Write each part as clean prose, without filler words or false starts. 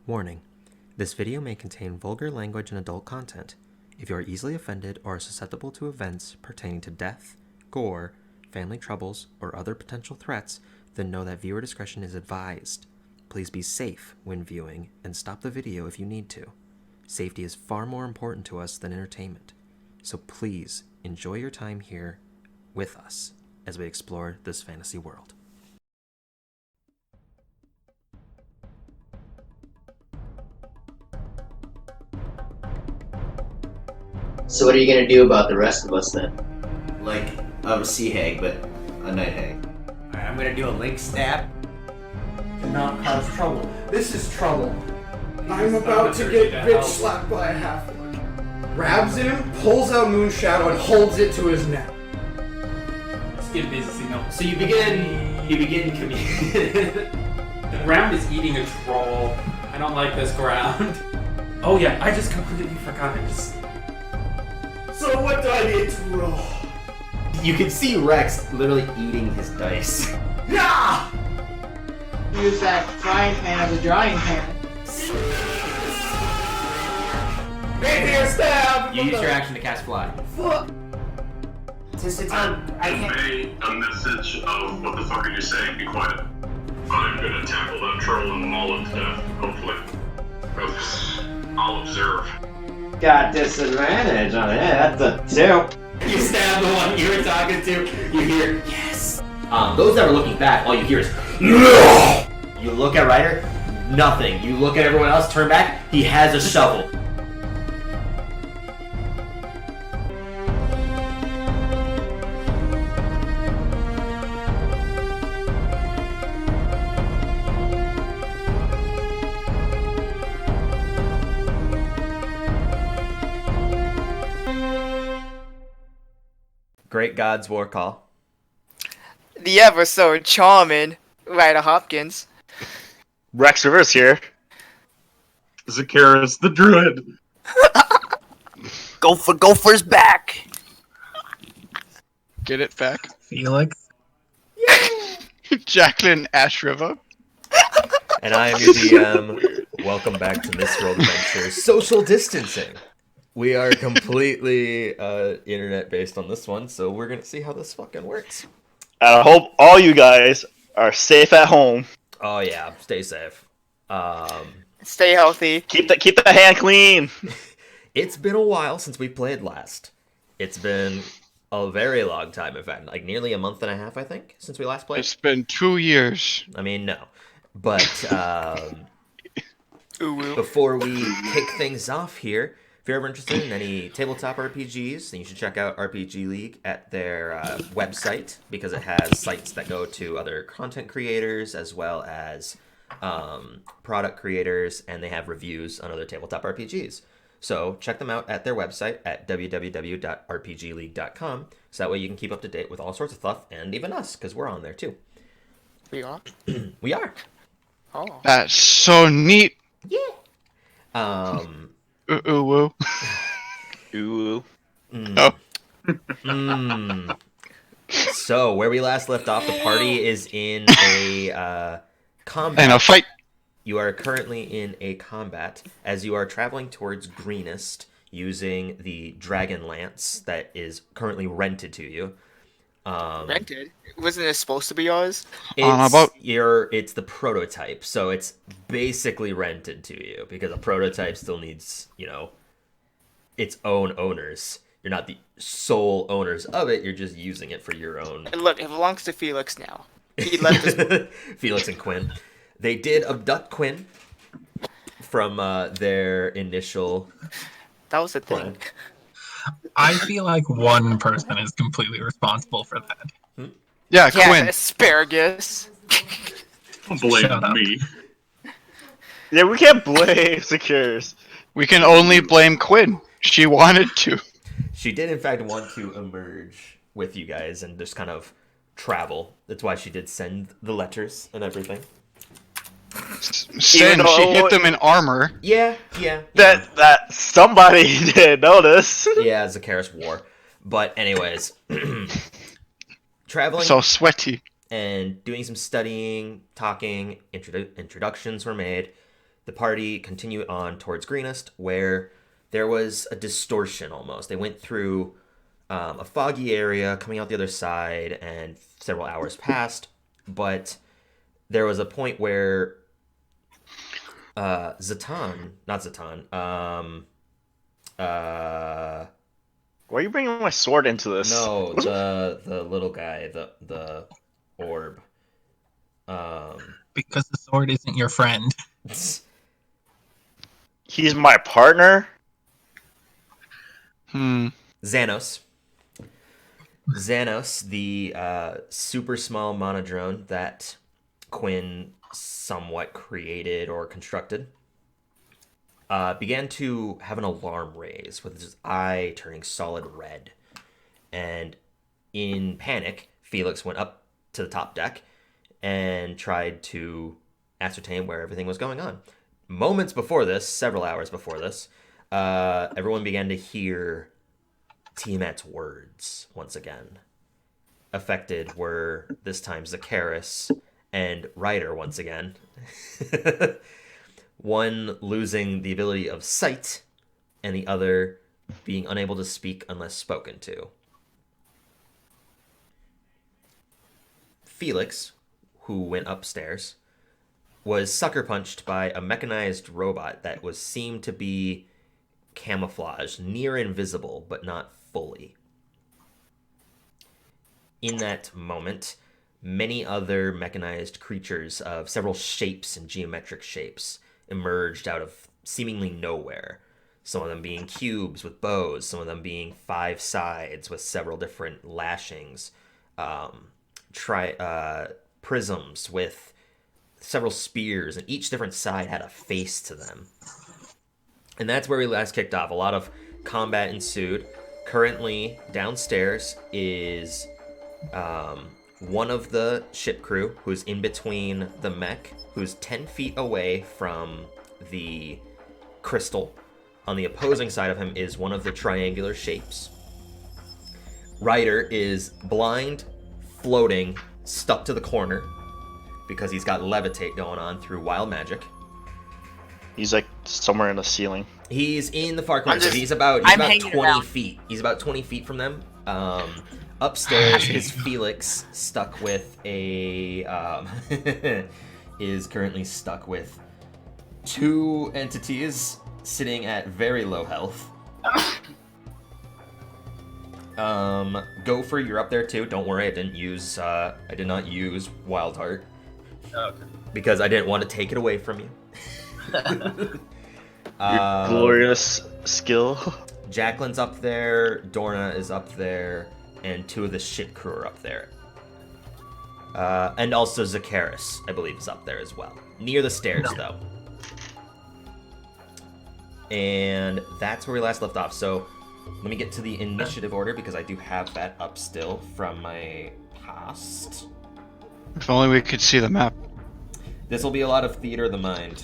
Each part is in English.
Warning: this video may contain vulgar language and adult content. If you are easily offended or are susceptible to events pertaining to death, gore, family troubles, or other potential threats, then know that viewer discretion is advised. Please be safe when viewing and stop the video if you need to. Safety is far more important to us than entertainment. So please enjoy your time here with us as we explore this fantasy world. So what are you gonna do about the rest of us then? Like a sea hag, but a night hag. Alright, I'm gonna do a link stab. Do not cause trouble. This is trouble. I'm about to get bitch slapped by a halfling. Grabs him, pulls out Moonshadow, and holds it to his neck. Let's give Biz a signal. So you begin communicating. The ground is eating a troll. I don't like this ground. Oh yeah, I just completely forgot. So what do I need to roll? You can see Rex literally eating his dice. Yeah! Use that frying pan as a drying pan. Rapier stab! You use your action to cast fly. Fuck! I can't. Convey a message of what the fuck are you saying? Be quiet. I'm gonna tackle that troll and maul it to death, hopefully. I'll observe. Got disadvantage on it. That's a 2. You stab the one you were talking to. You hear yes. Those that are looking back, all you hear is no. You look at Ryder, nothing. You look at everyone else, turn back. He has a shovel. Great God's War Call. The ever so charming Ryder Hopkins. Rex Rivers here. Zacchaeus the Druid. Gopher's back. Get it back. Felix. Jacqueline Ash River. And I am your DM. Welcome back to Misrolled Adventures Social Distancing. We are completely internet based on this one, so we're gonna see how this fucking works. I hope all you guys are safe at home. Oh yeah, stay safe. Stay healthy. Keep the hand clean. It's been a while since we played last. It's been a very long time, in fact, like nearly a month and a half, I think, since we last played. It's been 2 years. I mean, no, but Ooh. before we kick things off here, if you're ever interested in any tabletop RPGs, then you should check out RPGLeague at their website, because it has sites that go to other content creators as well as product creators, and they have reviews on other tabletop RPGs. So check them out at their website at www.rpgleague.com, so that way you can keep up to date with all sorts of stuff, and even us, because we're on there too. We are? We are. Oh. That's so neat. Ooh woo. Ooh. Oh. So where we last left off, the party is in a combat. And a fight. You are currently in a combat as you are traveling towards Greenest using the Dragon Lance that is currently rented to you. Rented? Wasn't it supposed to be yours? It's the prototype, so it's basically rented to you because a prototype still needs, its own owners. You're not the sole owners of it, you're just using it for your own. And look, it belongs to Felix now. He left us. Felix and Quinn. They did abduct Quinn from their initial That was the thing. I feel like one person is completely responsible for that. Yeah, Yeah, Quinn. asparagus. Don't blame Shut up. me. Yeah, we can't blame Secures. We can only blame Quinn. She wanted to. She did, in fact, want to emerge with you guys and just kind of travel. That's why she did send the letters and everything. She hit them in armor. Yeah. That somebody did notice. Yeah, Zacchaeus wore. But anyways, traveling So sweaty. and doing some studying, talking, introductions were made. the party continued on towards Greenest, where there was a distortion almost. They went through a foggy area, coming out the other side, and several hours passed. But there was a point where not Zatan. Why are you bringing my sword into this? No, the little guy, the orb. Because the sword isn't your friend. He's my partner? Xanos, the super small monodrone that Quinn somewhat created or constructed, began to have an alarm raise with his eye turning solid red. And in panic, Felix went up to the top deck and tried to ascertain where everything was going on. Moments before this, several hours before this, everyone began to hear Tiamat's words once again. Affected were this time Zakaris and Ryder once again. One losing the ability of sight, and the other being unable to speak unless spoken to. Felix, who went upstairs, was sucker punched by a mechanized robot that seemed to be camouflaged, near invisible, but not fully. In that moment, many other mechanized creatures of several shapes and geometric shapes emerged out of seemingly nowhere. Some of them being cubes with bows, some of them being 5 sides with several different lashings, prisms with several spears, and each different side had a face to them. And that's where we last kicked off. A lot of combat ensued. Currently, downstairs is one of the ship crew who's in between the mech, who's 10 feet away from the crystal. On the opposing side of him is one of the triangular shapes. Ryder is blind, floating, stuck to the corner because he's got levitate going on through wild magic. He's like somewhere in the ceiling. He's in the far corner. He's about 20 feet. He's about 20 feet from them. Upstairs is Felix, stuck with a is currently stuck with 2 entities sitting at very low health. Gopher, you're up there too. Don't worry, I did not use Wild Heart. Okay. Because I didn't want to take it away from you. Your glorious skill. Jacqueline's up there, Dorna is up there, and 2 of the ship crew are up there. And also Zakaris, I believe, is up there as well. Near the stairs, though. And that's where we last left off. So let me get to the initiative order, because I do have that up still from my past. If only we could see the map. This will be a lot of theater of the mind.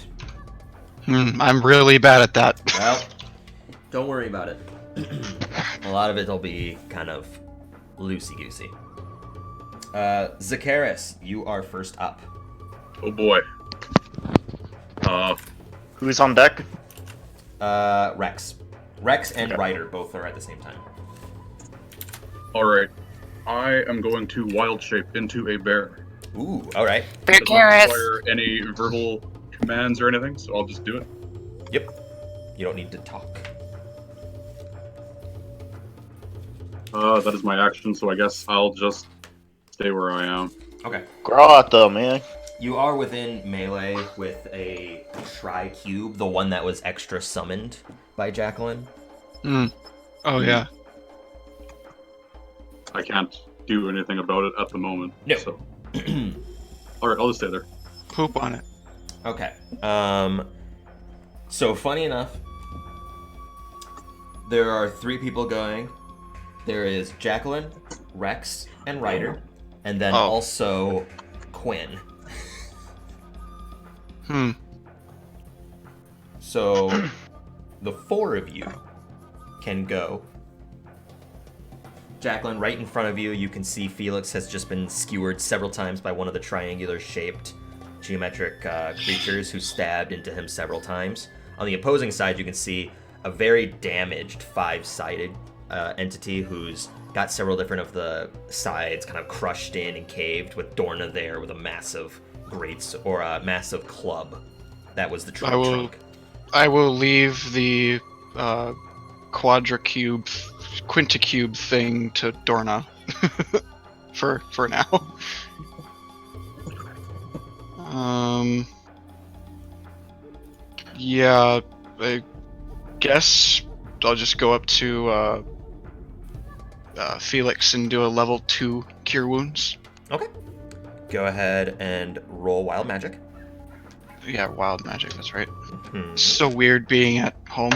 I'm really bad at that. Well, don't worry about it. A lot of it will be kind of loosey-goosey. Zakaris, you are first up. Oh boy. Who's on deck? Rex. Rex and Ryder both are at the same time. Alright. I am going to wild shape into a bear. Ooh, alright. It doesn't require any verbal commands or anything, so I'll just do it. Yep. You don't need to talk. That is my action, so I guess I'll just stay where I am. Okay. Grotto, man. You are within melee with a tri-cube, the one that was extra summoned by Jacqueline. Oh, yeah. I can't do anything about it at the moment. No. So. Alright, I'll just stay there. Poop on it. Okay. So funny enough, there are 3 people going. There is Jacqueline, Rex, and Ryder, and then also Quinn. So the 4 of you can go. Jacqueline, right in front of you, you can see Felix has just been skewered several times by one of the triangular shaped geometric creatures who stabbed into him several times. On the opposing side, you can see a very damaged 5-sided entity who's got several different of the sides kind of crushed in and caved, with Dorna there with a massive massive club. That was the trunk. I will leave the quinticube thing to Dorna for now. Yeah, I guess I'll just go up to Felix and do a level 2 cure wounds. Okay. Go ahead and roll wild magic. Yeah, wild magic, that's right. It's so weird being at home.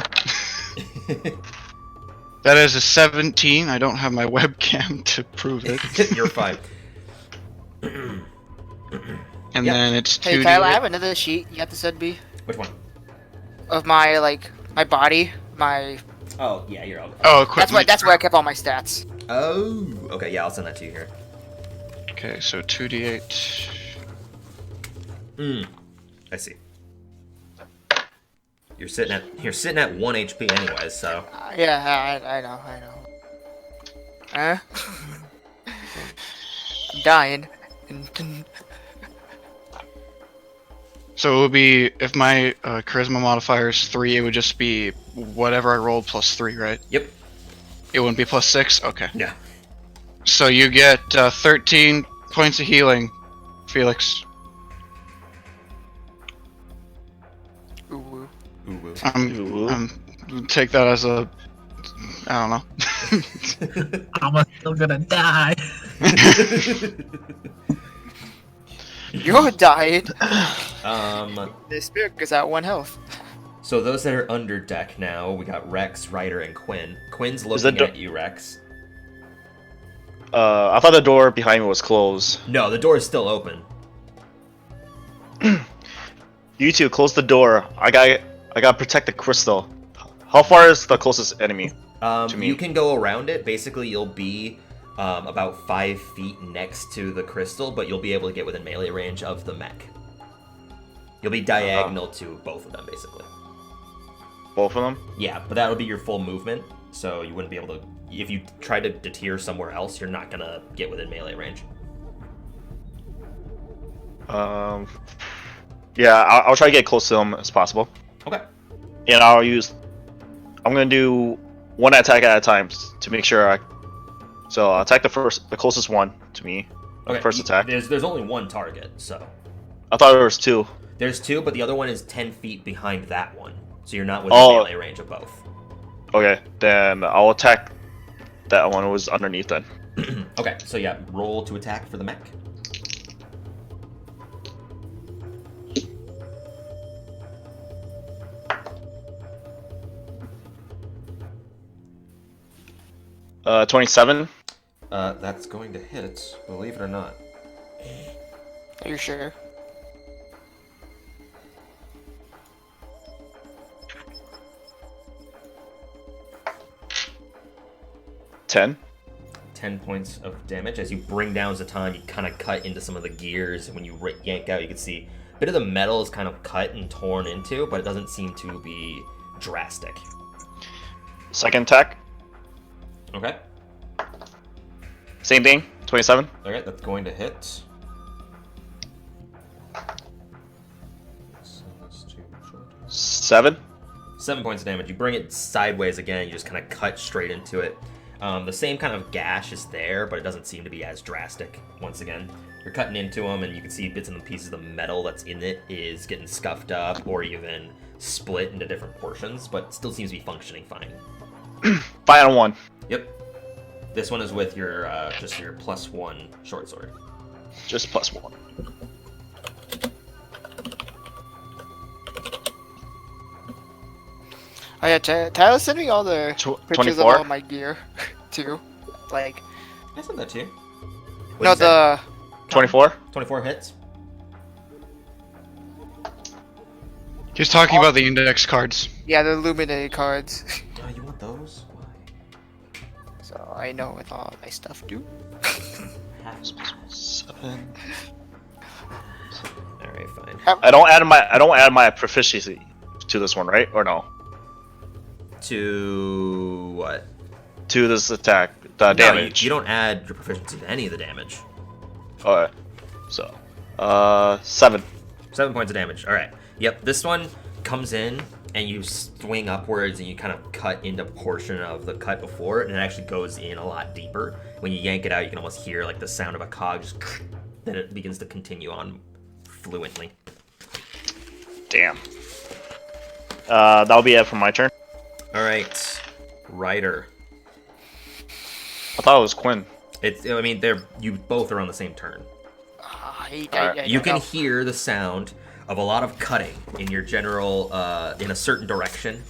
That is a 17. I don't have my webcam to prove it. You're fine. And then it's 2d8. Hey Kyle, I have another sheet you have to send me. Which one? Of my my body, my. Oh yeah, you're all. Oh, equipment. That's where I kept all my stats. Oh, okay, yeah, I'll send that to you here. Okay, so 2d8. I see. You're sitting at 1 HP anyways, so. Yeah, I know. Huh? I'm dying. So it would be, if my charisma modifier is 3, it would just be whatever I rolled plus 3, right? Yep. It wouldn't be plus 6? Okay. Yeah. So you get 13 points of healing, Felix. Ooh. I'm take that as a, I don't know. I'm still gonna die. You're dying. The spirit goes out 1 health. So those that are under deck now, we got Rex, Ryder, and Quinn. Quinn's looking at you, Rex. I thought the door behind me was closed. No, the door is still open. You two, close the door. I gotta protect the crystal. How far is the closest enemy to me? You can go around it. Basically, you'll be about 5 feet next to the crystal, but you'll be able to get within melee range of the mech. You'll be diagonal to both of them, basically. Both of them? Yeah, but that'll be your full movement, so you wouldn't be able to... If you try to deter somewhere else, you're not gonna get within melee range. Yeah, I'll try to get close to them as possible. Okay. And I'm gonna do one attack at a time to make sure So I'll attack the closest one to me. Okay. First attack. There's only one target, so. I thought there was 2. There's 2, but the other one is 10 feet behind that one, so you're not within melee range of both. Okay, then I'll attack that one who was underneath then. Okay, so yeah, roll to attack for the mech. Uh, 27. That's going to hit, believe it or not. Are you sure? $10. 10 points of damage. As you bring down Zatan, you kind of cut into some of the gears, and when you yank out, you can see a bit of the metal is kind of cut and torn into, but it doesn't seem to be drastic. Second attack. Okay. Same thing, 27. Okay, that's going to hit. 7. 7 points of damage. You bring it sideways again, you just kind of cut straight into it. The same kind of gash is there, but it doesn't seem to be as drastic. Once again, you're cutting into them, and you can see bits and pieces of the metal that's in it is getting scuffed up or even split into different portions, but still seems to be functioning fine. Final one. Yep. This one is with your just your +1 short sword. Just +1. Oh yeah, Tyler sent me all the pictures of 24? all my gear, too. Like. I sent that to you. No, the. 24? 24 hits. He's talking about the index cards. Yeah, the illuminated cards. Oh, you want those? Why? So I know with all my stuff too. 7. All right, fine. I don't add my proficiency to this one, right? Or no? To what? To this attack, the No, damage. You don't add your proficiency to any of the damage. Okay. So, 7. 7 points of damage. All right. Yep. This one comes in and you swing upwards and you kind of cut into a portion of the cut before, and it actually goes in a lot deeper. When you yank it out, you can almost hear like the sound of a cog just. Then it begins to continue on fluently. Damn. That'll be it for my turn. All right, Ryder. I thought it was Quinn. I mean, you both are on the same turn. You can hear the sound of a lot of cutting in your general, in a certain direction.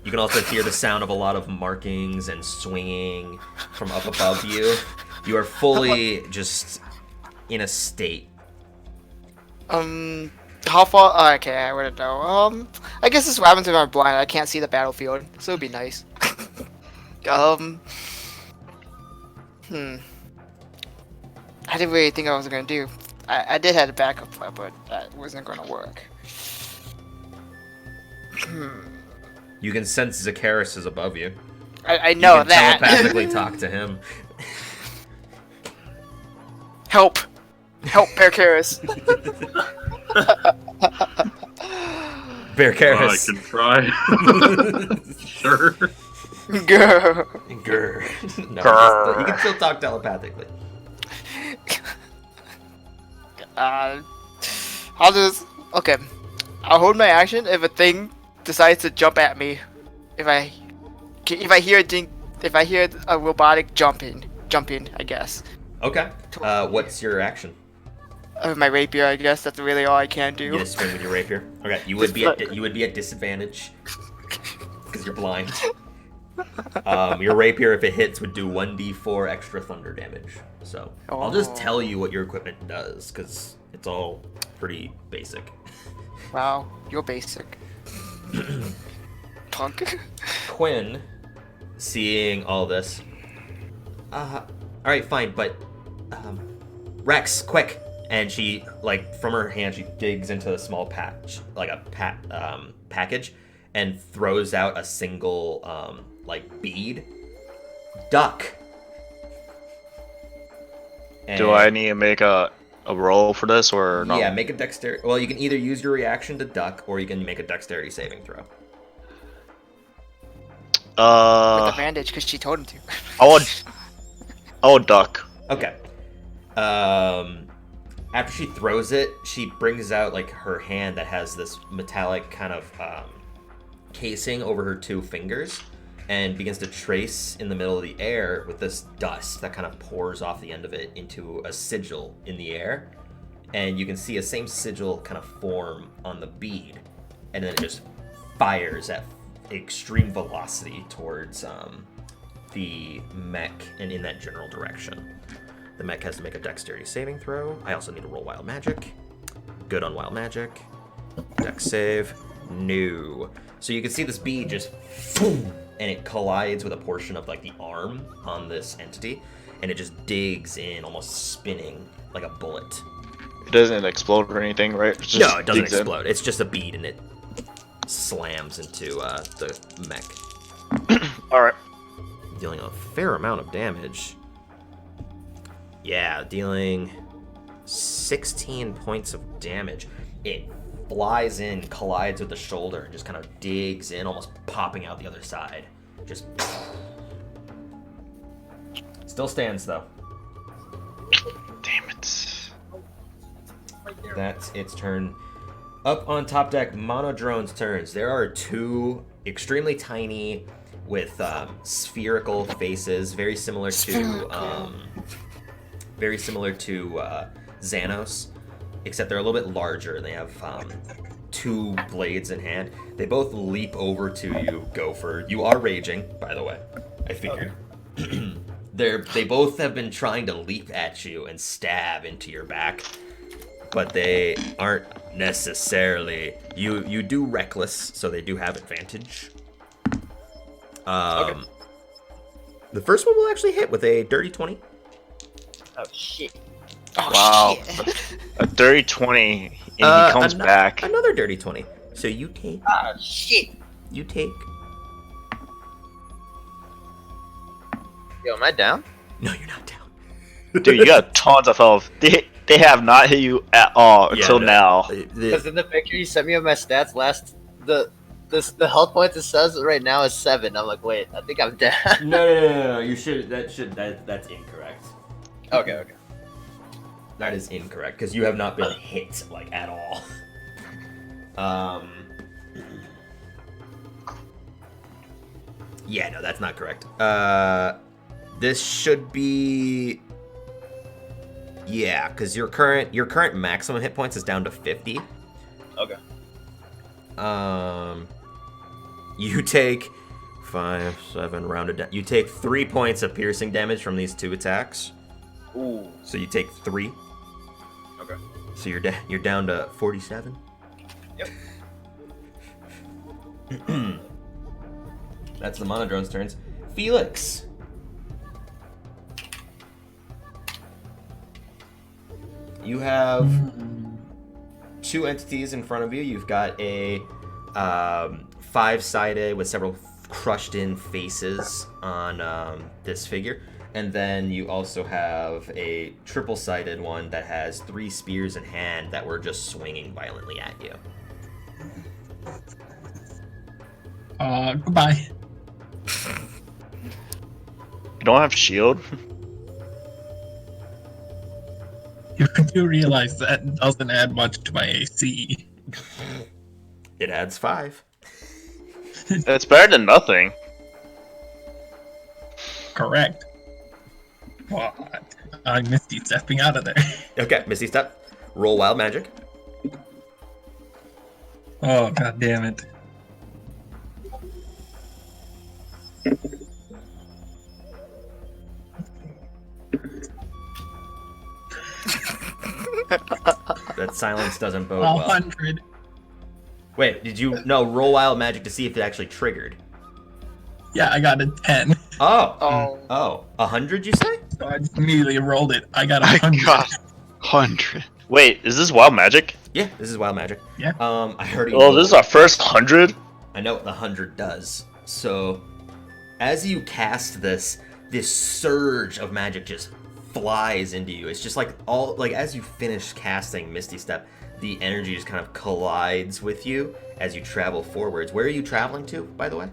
You can also hear the sound of a lot of markings and swinging from up above you. You are fully just in a state. How far? Okay, I wouldn't know. I guess this is what happens if I'm blind. I can't see the battlefield, so it'd be nice. I didn't really think I was gonna do. I did have a backup plan, but that wasn't gonna work. You can sense Zakaris is above you. I know you can that. telepathically talk to him. Help! Help, Percaris! Percaris. I can try. Sure. Grr. Grr. No, Grr. you can still talk telepathically. I'll just I'll hold my action if a thing decides to jump at me. If I hear a robotic jumping, I guess. Okay. What's your action? My rapier, I guess that's really all I can do. You just swing with your rapier. Okay, you would be at disadvantage because you're blind. Your rapier, if it hits, would do 1d4 extra thunder damage. So I'll just tell you what your equipment does because it's all pretty basic. Wow, you're basic. Punk. Quinn, seeing all this. All right, fine, but Rex, quick! And she, like, from her hand, she digs into a small patch, like a package, and throws out a single, like, bead. Duck. And Do I need to make a roll for this or no? Yeah, make a dexterity. Well, you can either use your reaction to duck, or you can make a dexterity saving throw. With advantage, because she told him to. I would duck. Okay. After she throws it, she brings out like her hand that has this metallic kind of casing over her 2 fingers and begins to trace in the middle of the air with this dust that kind of pours off the end of it into a sigil in the air. And you can see a same sigil kind of form on the bead. And then it just fires at extreme velocity towards the mech and in that general direction. The mech has to make a dexterity saving throw. I also need to roll wild magic. Good on wild magic. Dex save. No. So you can see this bead just boom, and it collides with a portion of like the arm on this entity, and it just digs in, almost spinning like a bullet. It doesn't explode or anything, right? No, it doesn't explode. It's just a bead, and it slams into the mech. All right. Dealing a fair amount of damage. Yeah, dealing 16 points of damage. It flies in, collides with the shoulder, and just kind of digs in, almost popping out the other side. Just still stands though. Damn it. That's its turn. Up on top deck, Monodrone's turns. There are 2 extremely tiny with spherical faces, very similar to Xanos, except they're a little bit larger. They have 2 blades in hand. They both leap over to you, Gopher. You are raging, by the way. I figured. They both have been trying to leap at you and stab into your back, but they aren't necessarily. You do reckless, so they do have advantage. Okay. The first one will actually hit with a dirty 20. Oh shit. Oh, Wow. shit. A dirty 20, and he comes back. Another dirty 20. So you take. Ah, shit. You take. Yo, am I down? No, you're not down. Dude, you got tons of health. They have not hit you at all until now. Because in the picture you sent me of my stats the health points it says right now is 7. I'm like, wait, I think I'm down. No. You should. That's incorrect. Okay. That is incorrect because you have not been hit like at all. Yeah, no, that's not correct. This should be. Yeah, because your current maximum hit points is down to 50. Okay. You take 5, 7 rounded down. You take 3 points of piercing damage from these 2 attacks. Ooh. So you take 3. Okay. So you're down to 47. Yep. That's the monodrone's turns. Felix. You have 2 entities in front of you. You've got a 5-sided with several crushed-in faces on this figure. And then you also have a triple-sided one that has 3 spears in hand that were just swinging violently at you. Goodbye. You don't have shield? You do realize that doesn't add much to my AC. It adds 5. It's better than nothing. Correct. What? I Misty stepping out of there. Okay, Misty Step. Roll Wild Magic. Oh, god damn it. That silence doesn't bode well. 100. Wait, did you... No, roll Wild Magic to see if it actually triggered. Yeah, I got a 10. Oh, 100 you say? So I just immediately rolled it. I got a I 100. got 100. Wait, is this wild magic? Yeah, this is Wild Magic. Yeah. I heard. Oh, this is our first 100? I know what the 100 does. So, as you cast this surge of magic just flies into you. It's just like as you finish casting Misty Step, the energy just kind of collides with you as you travel forwards. Where are you traveling to, by the way?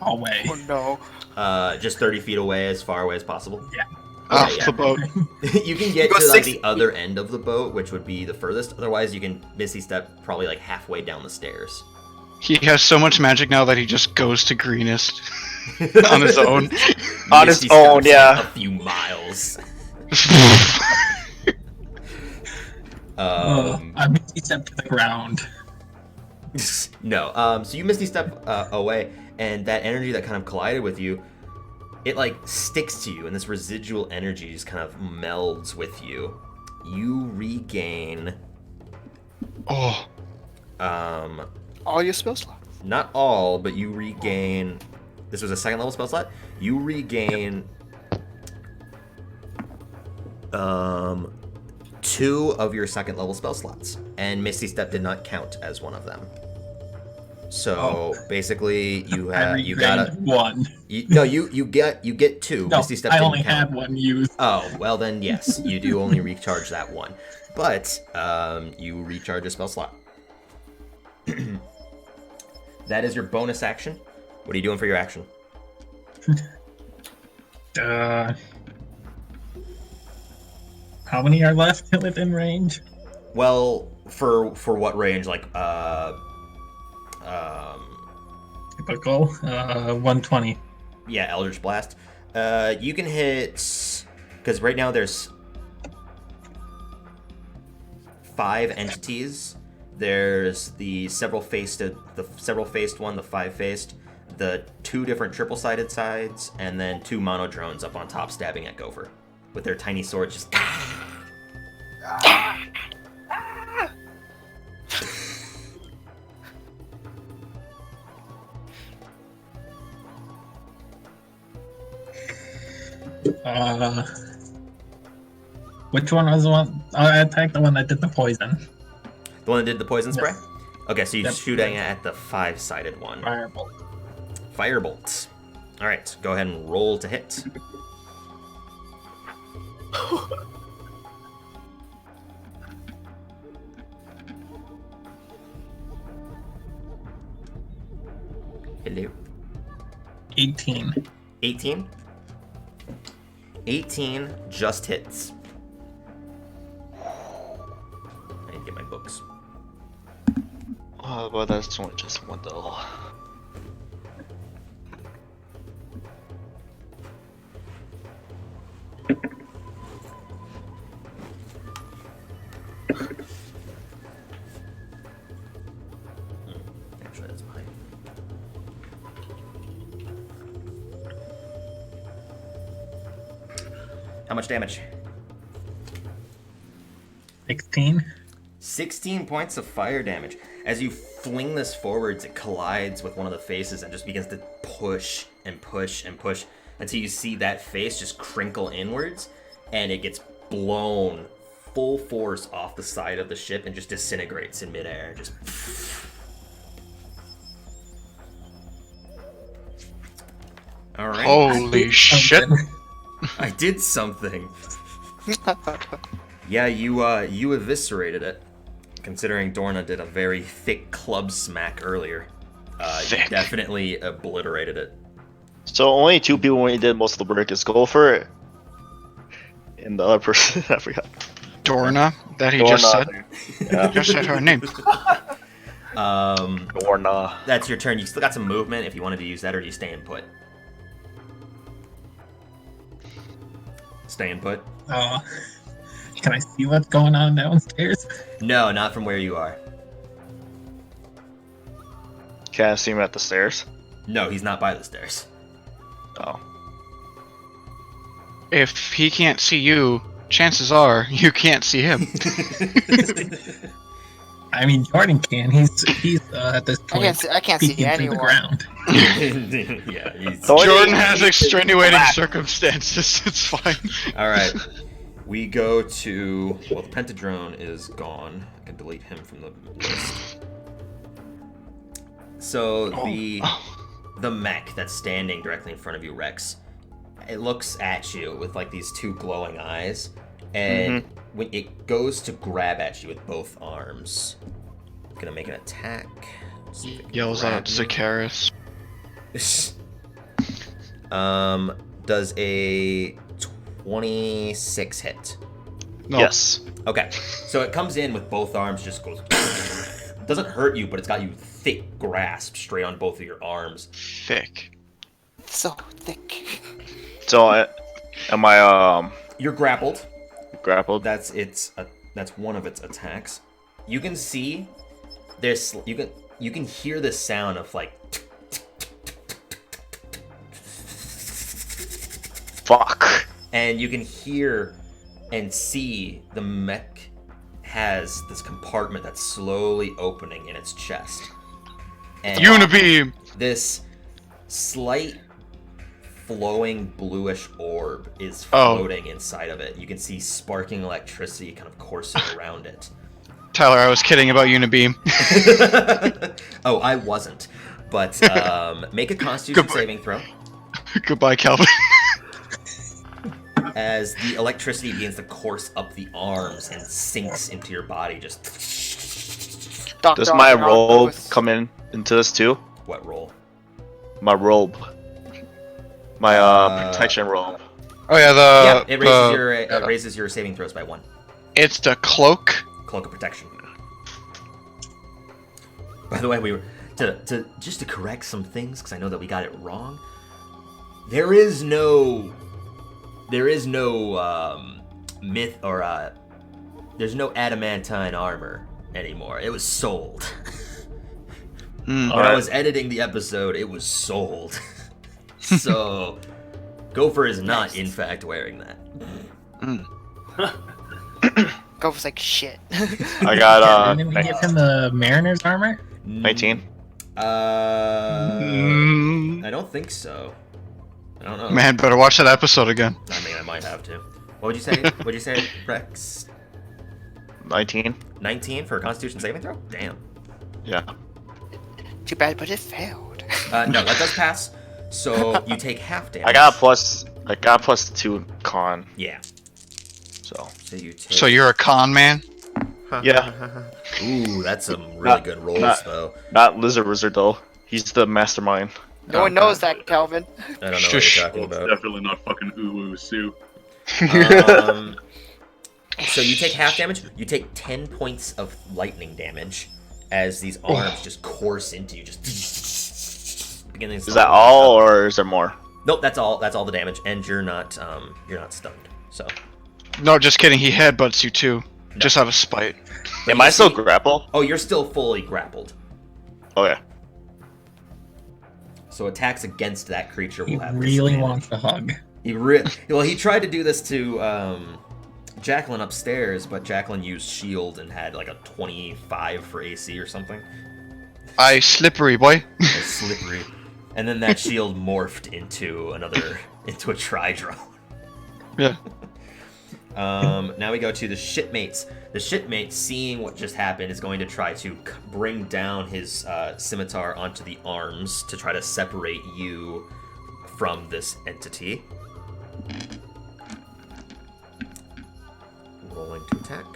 Away. Oh no. Just 30 feet away, as far away as possible. Yeah. Off the boat. You can get to like the other end of the boat, which would be the furthest. Otherwise, you can Misty Step probably like halfway down the stairs. He has so much magic now that he just goes to greenest on his own. On his own, yeah. A few miles. I Misty step to the ground. No. So you Misty Step away, and that energy that kind of collided with you, it like sticks to you, and this residual energy just kind of melds with you. You regain. Oh. All your spell slots. Not all, but you regain. This was a 2nd level spell slot. You regain 2 of your 2nd level spell slots, and Misty Step did not count as one of them. So basically, you got one. You get 2. No, Misty Step I didn't only count. had one used. Oh well, then yes, you do only recharge that one, but you recharge a spell slot. That is your bonus action. What are you doing for your action? How many are left within range? Well, for what range? Like typical 120. Yeah, Eldritch Blast. You can hit, because right now there's 5 entities. There's the several-faced one, the 5-faced, the 2 different triple-sided sides, and then 2 monodrones up on top stabbing at Gopher with their tiny swords just. Which one was the one? I attacked the one that did the poison. The one that did the poison spray? Yes. Okay, so you're Yep. shooting at the 5-sided one. Firebolt. Firebolt. Alright, go ahead and roll to hit. Hello. 18. 18? 18 just hits. I need to get my books. Oh, well, that's only just one though. Actually, that's mine. How much damage? 16. 16 points of fire damage. As you fling this forwards, it collides with one of the faces and just begins to push and push and push until you see that face just crinkle inwards, and it gets blown full force off the side of the ship and just disintegrates in midair. Just. All right. Holy shit! I did something. Yeah, you eviscerated it. Considering Dorna did a very thick club smack earlier, you definitely obliterated it. So only two people when he did most of the work is Gopher and the other person, I forgot. Dorna, that he just said. Yeah. Just said her name. Dorna. That's your turn. You still got some movement if you wanted to use that, or do you stay in put? Stay in put? Can I see what's going on downstairs? No, not from where you are. Can I see him at the stairs? No, he's not by the stairs. Oh. If he can't see you, chances are you can't see him. I mean, Jordan can. He's at this point. I can't see peeking through the anyone. ground. Yeah, Jordan has extenuating circumstances. It's fine. All right. We go to, well, the Pentadrone is gone. I can delete him from the list. So the mech that's standing directly in front of you, Rex, it looks at you with like these two glowing eyes, and when it goes to grab at you with both arms, it's gonna make an attack. See if it can Yells grab out you. Zacharis. Does a 26 hit? No. Yes. Okay, so it comes in with both arms, just goes. Doesn't hurt you, but it's got you thick grasp straight on both of your arms. Thick. So thick. So, am I You're grappled. grappled? That's one of its attacks. You can see there's you can hear the sound of like. Fuck. And you can hear and see the mech has this compartment that's slowly opening in its chest. And Unibeam! This slight flowing bluish orb is floating inside of it. You can see sparking electricity kind of coursing around it. Tyler, I was kidding about Unibeam. Oh, I wasn't. But make a Constitution saving throw. Goodbye, Calvin. As the electricity begins to course up the arms and sinks into your body, just. Does my robe come into this too? What roll? My robe. My protection robe. Oh yeah, it raises your saving throws by 1. It's the cloak. Cloak of protection. By the way, we were to correct some things because I know that we got it wrong. There is no myth or there's no adamantine armor anymore. It was sold. When I was editing the episode, it was sold. So Gopher is not in fact wearing that. Gopher's like shit. I got Didn't we give him the Mariner's armor? 19. I don't think so. I don't know. Man, better watch that episode again. I mean, I might have to. What would you say? What'd you say, Rex? 19. 19 for a Constitution saving throw? Damn. Yeah. Too bad, but it failed. No, that does pass. So you take half damage. I got plus 2 con. Yeah. So you take... So you're a con man? Yeah. Ooh, that's some really good rolls, though. Not Lizard Wizard, though. He's the mastermind. No one knows that, Calvin. I don't know what you're talking It's about. definitely not fucking ooh Sue. So you take half damage. You take 10 points of lightning damage as these arms just course into you. Just beginning. Is that all, or is there more? Nope, that's all. That's all the damage, and you're not stunned. So. No, just kidding. He headbutts you too, just out of spite. Am I still grappled? Oh, you're still fully grappled. Okay. So attacks against that creature will have. Really wants the hug. He tried to do this to Jacqueline upstairs, but Jacqueline used shield and had like a 25 for AC or something. Slippery boy. Slippery. And then that shield morphed into a tri-drone. Yeah. Now we go to the shipmates. The shipmate, seeing what just happened, is going to try to bring down his scimitar onto the arms to try to separate you from this entity. Rolling to attack.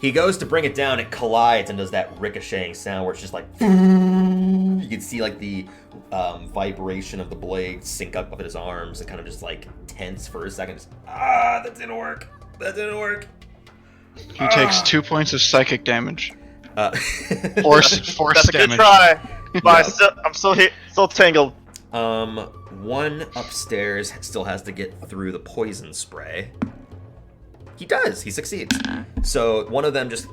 He goes to bring it down, it collides and does that ricocheting sound where it's just like... You can see like the vibration of the blade sink up in his arms and kind of just like tense for a second. Just, that didn't work. That didn't work. He takes 2 points of psychic damage. Force damage. That's a good try. But I'm still tangled. One upstairs still has to get through the poison spray. He does. He succeeds. So one of them just...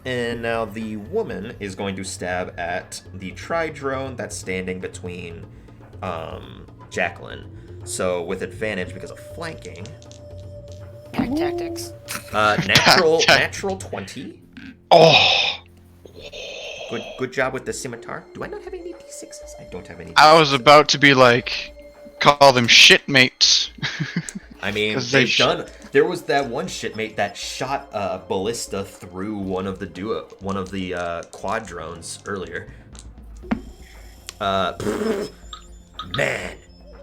And now the woman is going to stab at the tri-drone that's standing between Jacqueline. So with advantage because of flanking. Tactics. Natural 20. Oh. Good job with the scimitar. Do I not have any d6s? I don't have any d6s. I was about to be like, call them shitmates. I mean, they've done. There was that one shipmate that shot a ballista through one of the quad drones earlier. Man,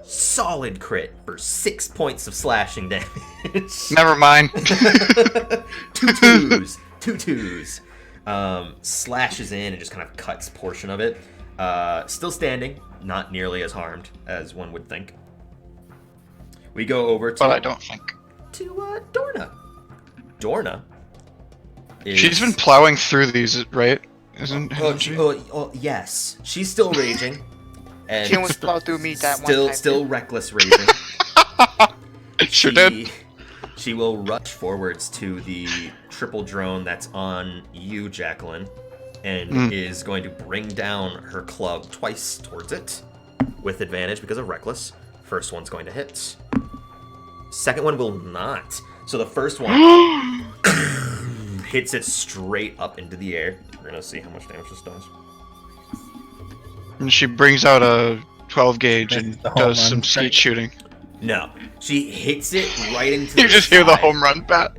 solid crit for 6 points of slashing damage. Never mind. Two twos. Slashes in and just kind of cuts a portion of it. Still standing, not nearly as harmed as one would think. We go over to... But I don't think. To Dorna. Dorna is... She's been plowing through these, right? Hasn't she? Oh, yes. She's still raging. And She almost plowed through me that one time. Still reckless raging. Sure did. She will rush forwards to the triple drone that's on you, Jacqueline, and is going to bring down her club twice towards it with advantage because of reckless. First one's going to hit. Second one will not. So the first one hits it straight up into the air. We're gonna see how much damage this does. And she brings out a 12 gauge and does some skeet shooting. No, she hits it right into. You just hear the home run bat.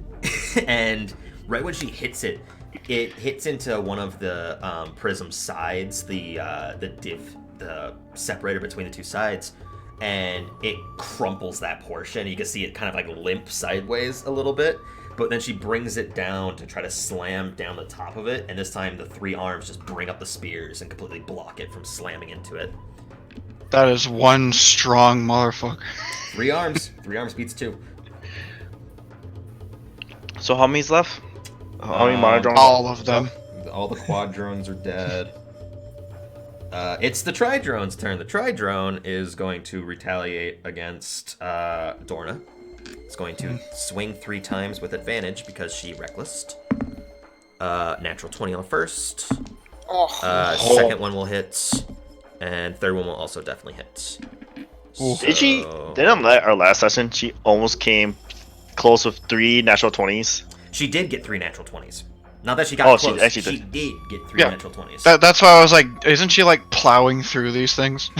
And right when she hits it, it hits into one of the prism sides, the separator between the two sides, and it crumples that portion. You can see it kind of like limp sideways a little bit, but then she brings it down to try to slam down the top of it, and this time the three arms just bring up the spears and completely block it from slamming into it. That is one strong motherfucker. Three arms beats two. So how many's left? How many monodrones? All of them. All the quad drones are dead. It's the tri-drone's turn. The tri-drone is going to retaliate against Dorna. It's going to swing 3 times with advantage because she recklessed. Natural 20 on the first. Second one will hit. And third one will also definitely hit. Did she? Didn't our last session, she almost came close with 3 natural 20s. She did get 3 natural 20s. Not that she got close. She did get 3 natural 20s. That's why I was like, isn't she like plowing through these things?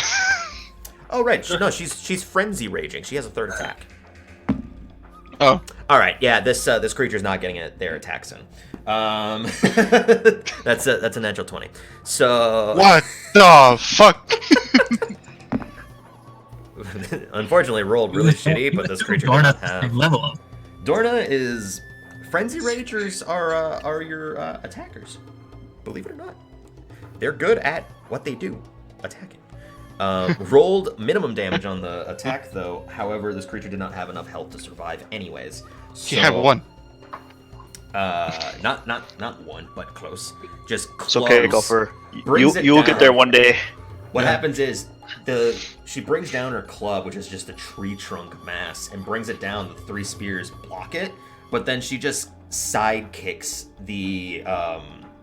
Oh right, she's frenzy raging. She has a third attack. Oh. All right, yeah. This creature's not getting their attacks in. That's a natural 20. So what the fuck? Unfortunately, rolled really shitty, but this creature does not have level up. Dorna is frenzy ragers are your attackers. Believe it or not, they're good at what they do, attacking. Rolled minimum damage on the attack though. However, this creature did not have enough health to survive anyways. So, he had 1. Not 1, but close. Just close. It's okay, Gopher. You will get down. there one day. What happens is she brings down her club, which is just a tree trunk mass, and brings it down. The 3 spears block it, but then she just side kicks the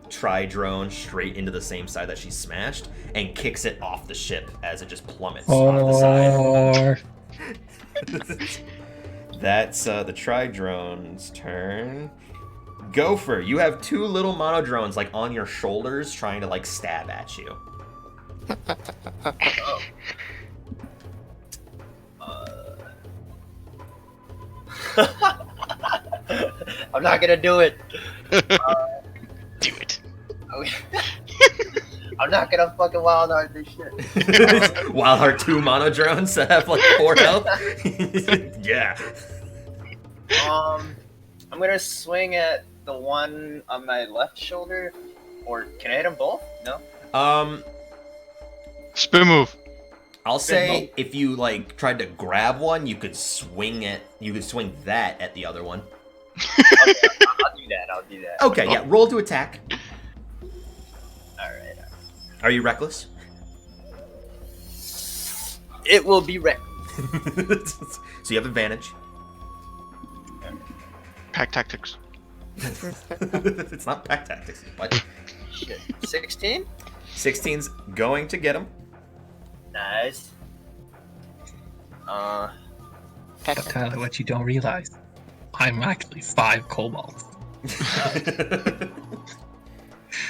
tri-drone straight into the same side that she smashed, and kicks it off the ship as it just plummets onto the side. That's the tri-drone's turn. Gopher, you have 2 little monodrones like on your shoulders trying to like stab at you. I'm not gonna do it. Do it. I'm not gonna fucking wild heart this shit. Wild heart 2 monodrones that have like 4 health. Yeah. I'm gonna swing at the one on my left shoulder, or can I hit them both? No. Spin move. I'll say if you like tried to grab one, you could swing it. You could swing that at the other one. Okay, I'll do that. Okay, yeah. Roll to attack. All right. Are you reckless? It will be wrecked. So you have advantage. Pack tactics. It's not pack tactics. What? 16? 16's going to get him. Nice. Tyler, what you don't realize, I'm actually 5 kobolds.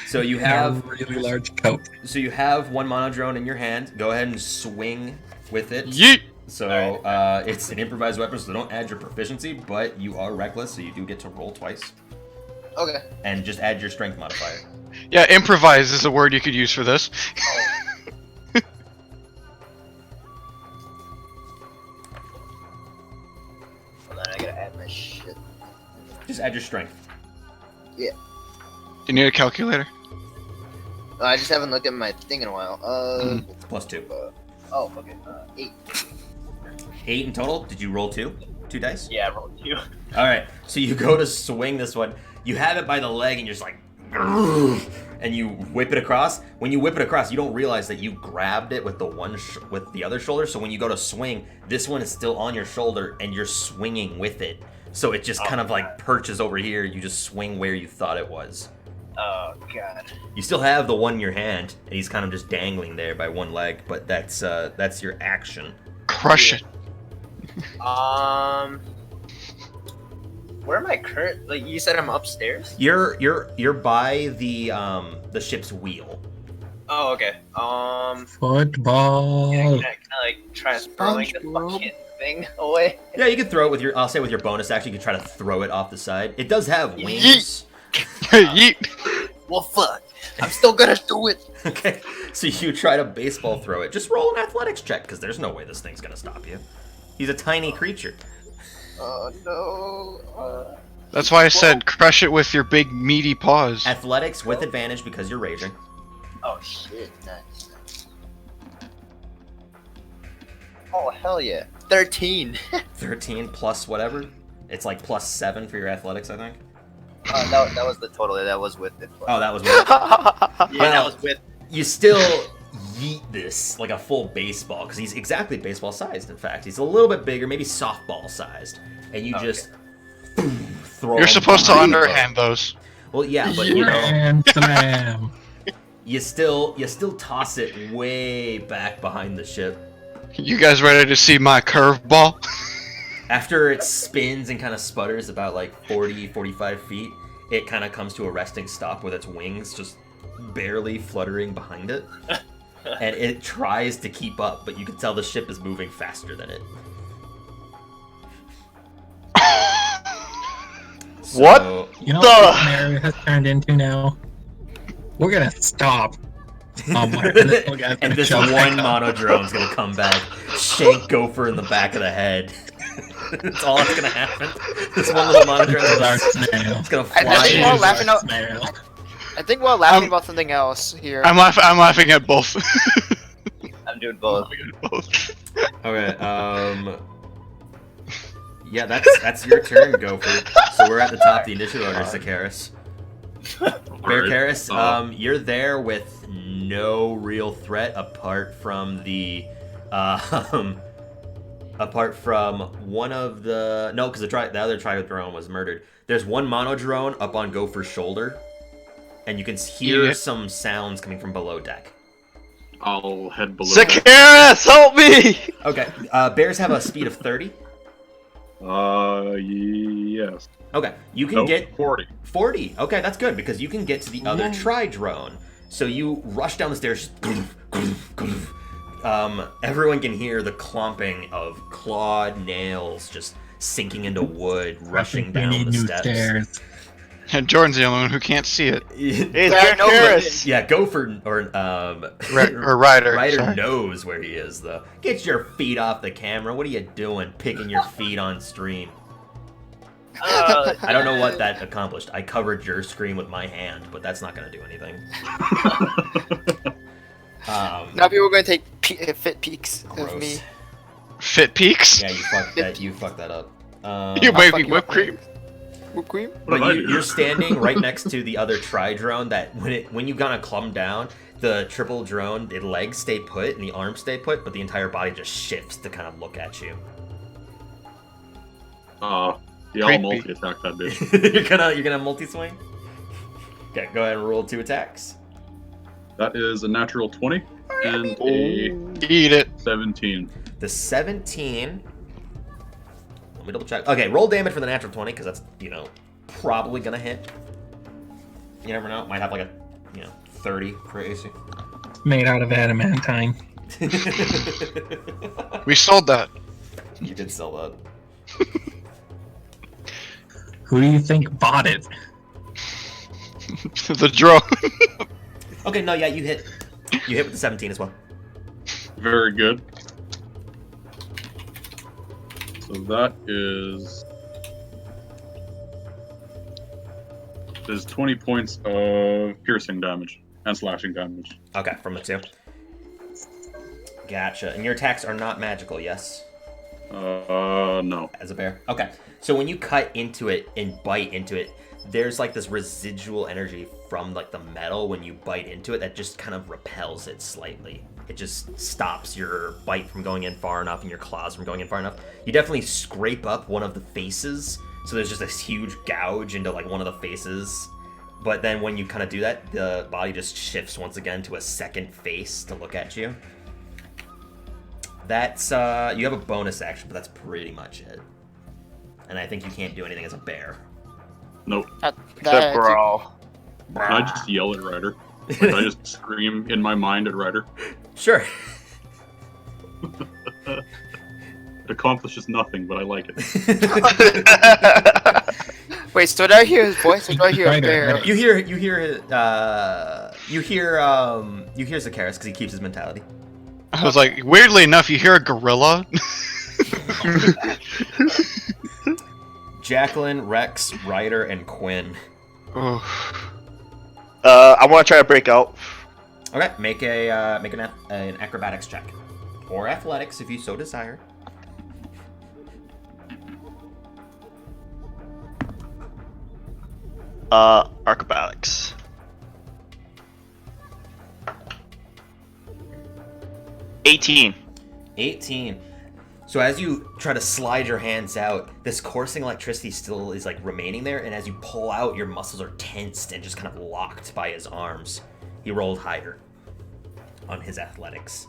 So you have a really large coat. So you have 1 monodrone in your hand. Go ahead and swing with it. Yeet! So it's an improvised weapon, so don't add your proficiency, but you are reckless, so you do get to roll twice. Okay. And just add your strength modifier. Yeah, improvise is a word you could use for this. Hold on, I gotta add my shit. Just add your strength. Yeah. Do you need a calculator? I just haven't looked at my thing in a while. It's +2. Oh, okay. 8. 8 in total? Did you roll 2? 2 dice? Yeah, I rolled 2. Alright, so you go to swing this one. You have it by the leg and you're just like, and you whip it across. When you whip it across, you don't realize that you grabbed it with the with the other shoulder. So when you go to swing, this one is still on your shoulder and you're swinging with it. So it just kind of like perches over here. You just swing where you thought it was. Oh god. You still have the one in your hand, and he's kind of just dangling there by one leg. But that's your action. Crush it. Where am I current? Like you said, I'm upstairs. You're by the ship's wheel. Oh, okay. Football. Can I like try throwing the fucking thing away? Yeah, you can throw it with your. I'll say with your bonus action, you can try to throw it off the side. It does have wings. Yeet. Well, fuck. I'm still gonna do it. Okay, so you try to baseball throw it. Just roll an athletics check, because there's no way this thing's gonna stop you. He's a tiny creature. Oh no. That's why I said crush it with your big meaty paws. Athletics with advantage because you're raging. Oh shit, nice. Oh hell yeah. 13. 13 plus whatever. It's like +7 for your athletics, I think. That was the total. That was with it. Oh, that was with it. Yeah, that was with. You still yeet this like a full baseball, because he's exactly baseball sized. In fact, he's a little bit bigger, maybe softball sized, and you just throw. You're supposed to underhand those. Well, yeah, but you know, And slam. you still toss it way back behind the ship. You guys ready to see my curveball? After it spins and kind of sputters about like 40-45 feet, it kind of comes to a resting stop with its wings just barely fluttering behind it. and it tries to keep up, but you can tell the ship is moving faster than it. What? You know what this scenario has turned into now? We're gonna stop somewhere. And this, little guy's And gonna this jump one back up. mono drone's gonna come back, shank Gopher in the back of the head. That's all that's gonna happen. This one little mono drone is gonna fly I think in. while laughing out, I think while laughing about something else here. I'm laughing at both. I'm doing both. Okay, yeah, that's your turn, Gopher. So we're at the top of the initiative order, Zakaris. Bear Karis, you're there with no real threat apart from the, apart from one of the because the other Tri-drone was murdered. There's one mono drone up on Gopher's shoulder, and you can hear some sounds coming from below deck. I'll head below. Zakaris, help me! Okay, bears have a speed of 30. Yes. Okay, you can get 40. 40. Okay, that's good because you can get to the other Tri-drone. So you rush down the stairs. Everyone can hear the clomping of clawed nails just sinking into wood, rushing down the steps. And Jordan's the only one who can't see it. Yeah, Gopher or Ryder. Ryder sorry. knows where he is though. Get your feet off the camera. What are you doing, picking your feet on stream? I don't know what that accomplished. I covered your screen with my hand, but that's not going to do anything. Now people are going to take fit peeks of me. Fit peeks? Yeah, you fucked that up. You made me whipped cream. Whipped cream? But you're standing right next to the other Tri-drone that when you gonna clump down, the triple drone, the legs stay put and the arms stay put, but the entire body just shifts to kind of look at you. Yeah, I'll multi-attack that bitch. you're gonna multi-swing? Okay, go ahead and roll 2 attacks. That is a natural 20 and a Eat it. 17. The 17. Let me double check. Okay, roll damage for the natural 20 because that's probably gonna hit. You never know. Might have like a 30 for AC. Made out of adamantine. We sold that. You did sell that. Who do you think bought it? The drone. Okay, no, yeah, you hit. You hit with the 17 as well. Very good. So that is 20 points of piercing damage and slashing damage. Okay, from the 2. Gotcha. And your attacks are not magical, yes? No. As a bear? Okay. So when you cut into it and bite into it, there's like this residual energy from like the metal when you bite into it that just kind of repels it slightly. It just stops your bite from going in far enough and your claws from going in far enough. You definitely scrape up one of the faces, so there's just this huge gouge into like one of the faces. But then when you kind of do that, the body just shifts once again to a second face to look at you. That's, you have a bonus action, but that's pretty much it. And I think you can't do anything as a bear. Nope. Except growl. Can I just yell at Ryder? Like, I just scream in my mind at Ryder? Sure. It accomplishes nothing, but I like it. Wait, so did I hear his voice or did I hear a bear? You hear Zakaris because he keeps his mentality. I was like, weirdly enough, you hear a gorilla. Jacqueline, Rex, Ryder, and Quinn. Oh. I want to try to break out. Okay, make an acrobatics check, or athletics if you so desire. Acrobatics. 18. 18. So as you try to slide your hands out, this coursing electricity still is like remaining there, and as you pull out, your muscles are tensed and just kind of locked by his arms. He rolled higher on his athletics.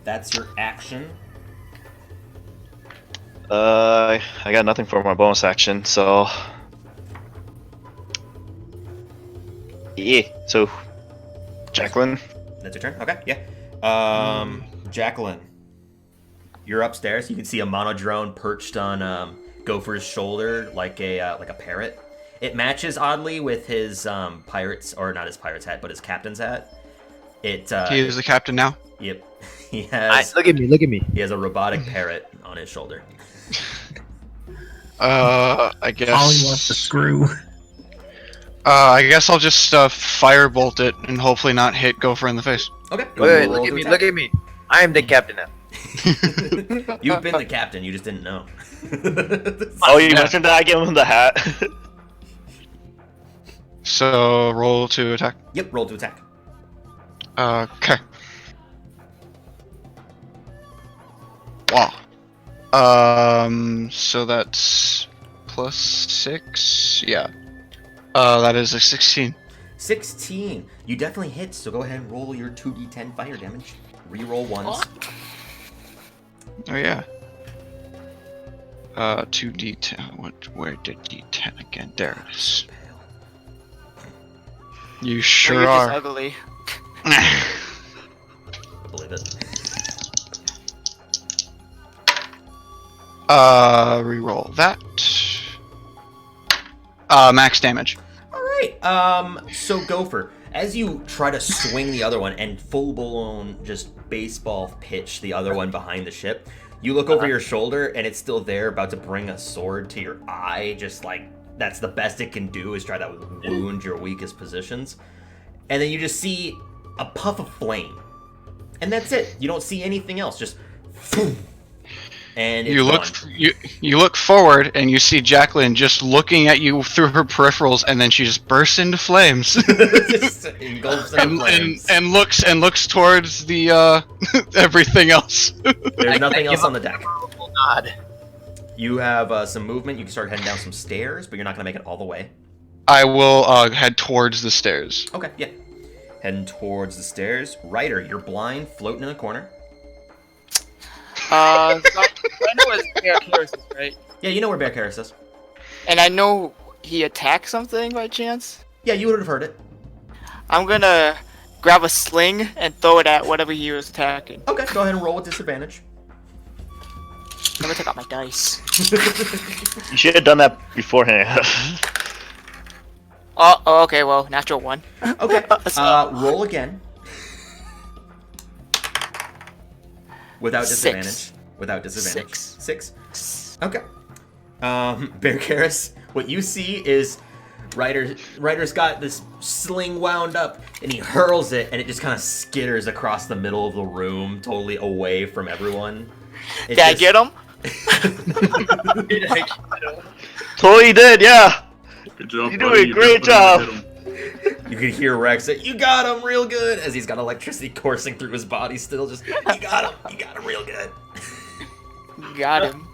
That's your action. I got nothing for my bonus action, so yeah. So, Jacqueline. That's your turn? Okay, yeah. Jacqueline. You're upstairs. You can see a monodrone perched on Gopher's shoulder like a parrot. It matches oddly with his pirate's, or not his pirate's hat, but his captain's hat. He is the captain now? Yep. He has... Look at me. He has a robotic parrot on his shoulder. I guess... Ollie wants to screw. I guess I'll just firebolt it and hopefully not hit Gopher in the face. Okay. Wait, look at me. I am the captain now. You've been the captain, you just didn't know. Oh, you mentioned that I gave him the hat. So, roll to attack? Yep, roll to attack. Okay. Wow. So that's plus 6? Yeah. That is a 16. 16. You definitely hit, so go ahead and roll your 2d10 fire damage. Reroll ones. Oh yeah. 2d10. Where did d10 again? There it is. You sure You're are. just ugly. I believe it. Reroll that. Max damage. Alright, so Gopher, as you try to swing the other one and full-blown just baseball pitch the other one behind the ship, you look over your shoulder and it's still there, about to bring a sword to your eye, just like, that's the best it can do, is try to wound your weakest positions. And then you just see a puff of flame. And that's it. You don't see anything else, just... And it's you look forward and you see Jacqueline just looking at you through her peripherals, and then she just bursts into flames. Just engulfs in flames. and looks towards the everything else. There's nothing else on the deck. Nod. You have some movement. You can start heading down some stairs, but you're not gonna make it all the way. I will head towards the stairs. Okay, yeah. Heading towards the stairs. Ryder, you're blind, floating in a corner. So I know it's Bear Karis, right? Yeah, you know where Bear Karis is. And I know he attacked something by chance. Yeah, you would have heard it. I'm gonna grab a sling and throw it at whatever he was attacking. Okay, go ahead and roll with disadvantage. I'm gonna take out my dice. You should have done that beforehand. Oh, okay, well, natural 1. Okay, roll again. Without disadvantage. 6. Without disadvantage. 6. 6. Okay. Bear Karis, what you see is Ryder's got this sling wound up, and he hurls it, and it just kind of skitters across the middle of the room, totally away from everyone. Did I get him? Totally did, yeah. Good job, You're buddy. doing a great job. You can hear Rex say, "You got him real good," as he's got electricity coursing through his body still. Just, you got him real good. Got him.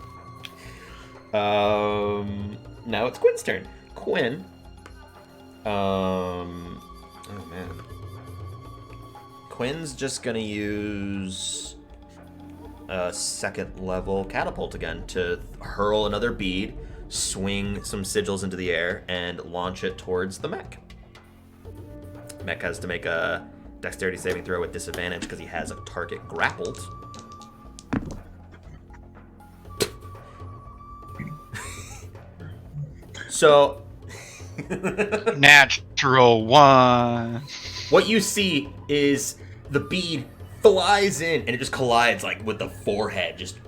Now it's Quinn's turn. Quinn. Oh man. Quinn's just gonna use a 2nd level catapult again to hurl another bead, swing some sigils into the air, and launch it towards the mech. Mech has to make a dexterity saving throw with disadvantage because he has a target grappled. So... Natural 1. What you see is the bead flies in and it just collides like with the forehead, just...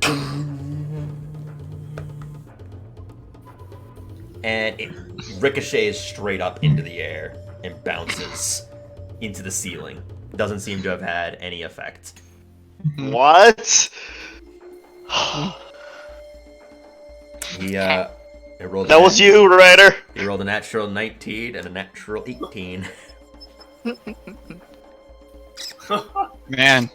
And it ricochets straight up into the air and bounces into the ceiling. Doesn't seem to have had any effect. What? He rolled. That was you, Ryder. He rolled a natural 19 and a natural 18. Man.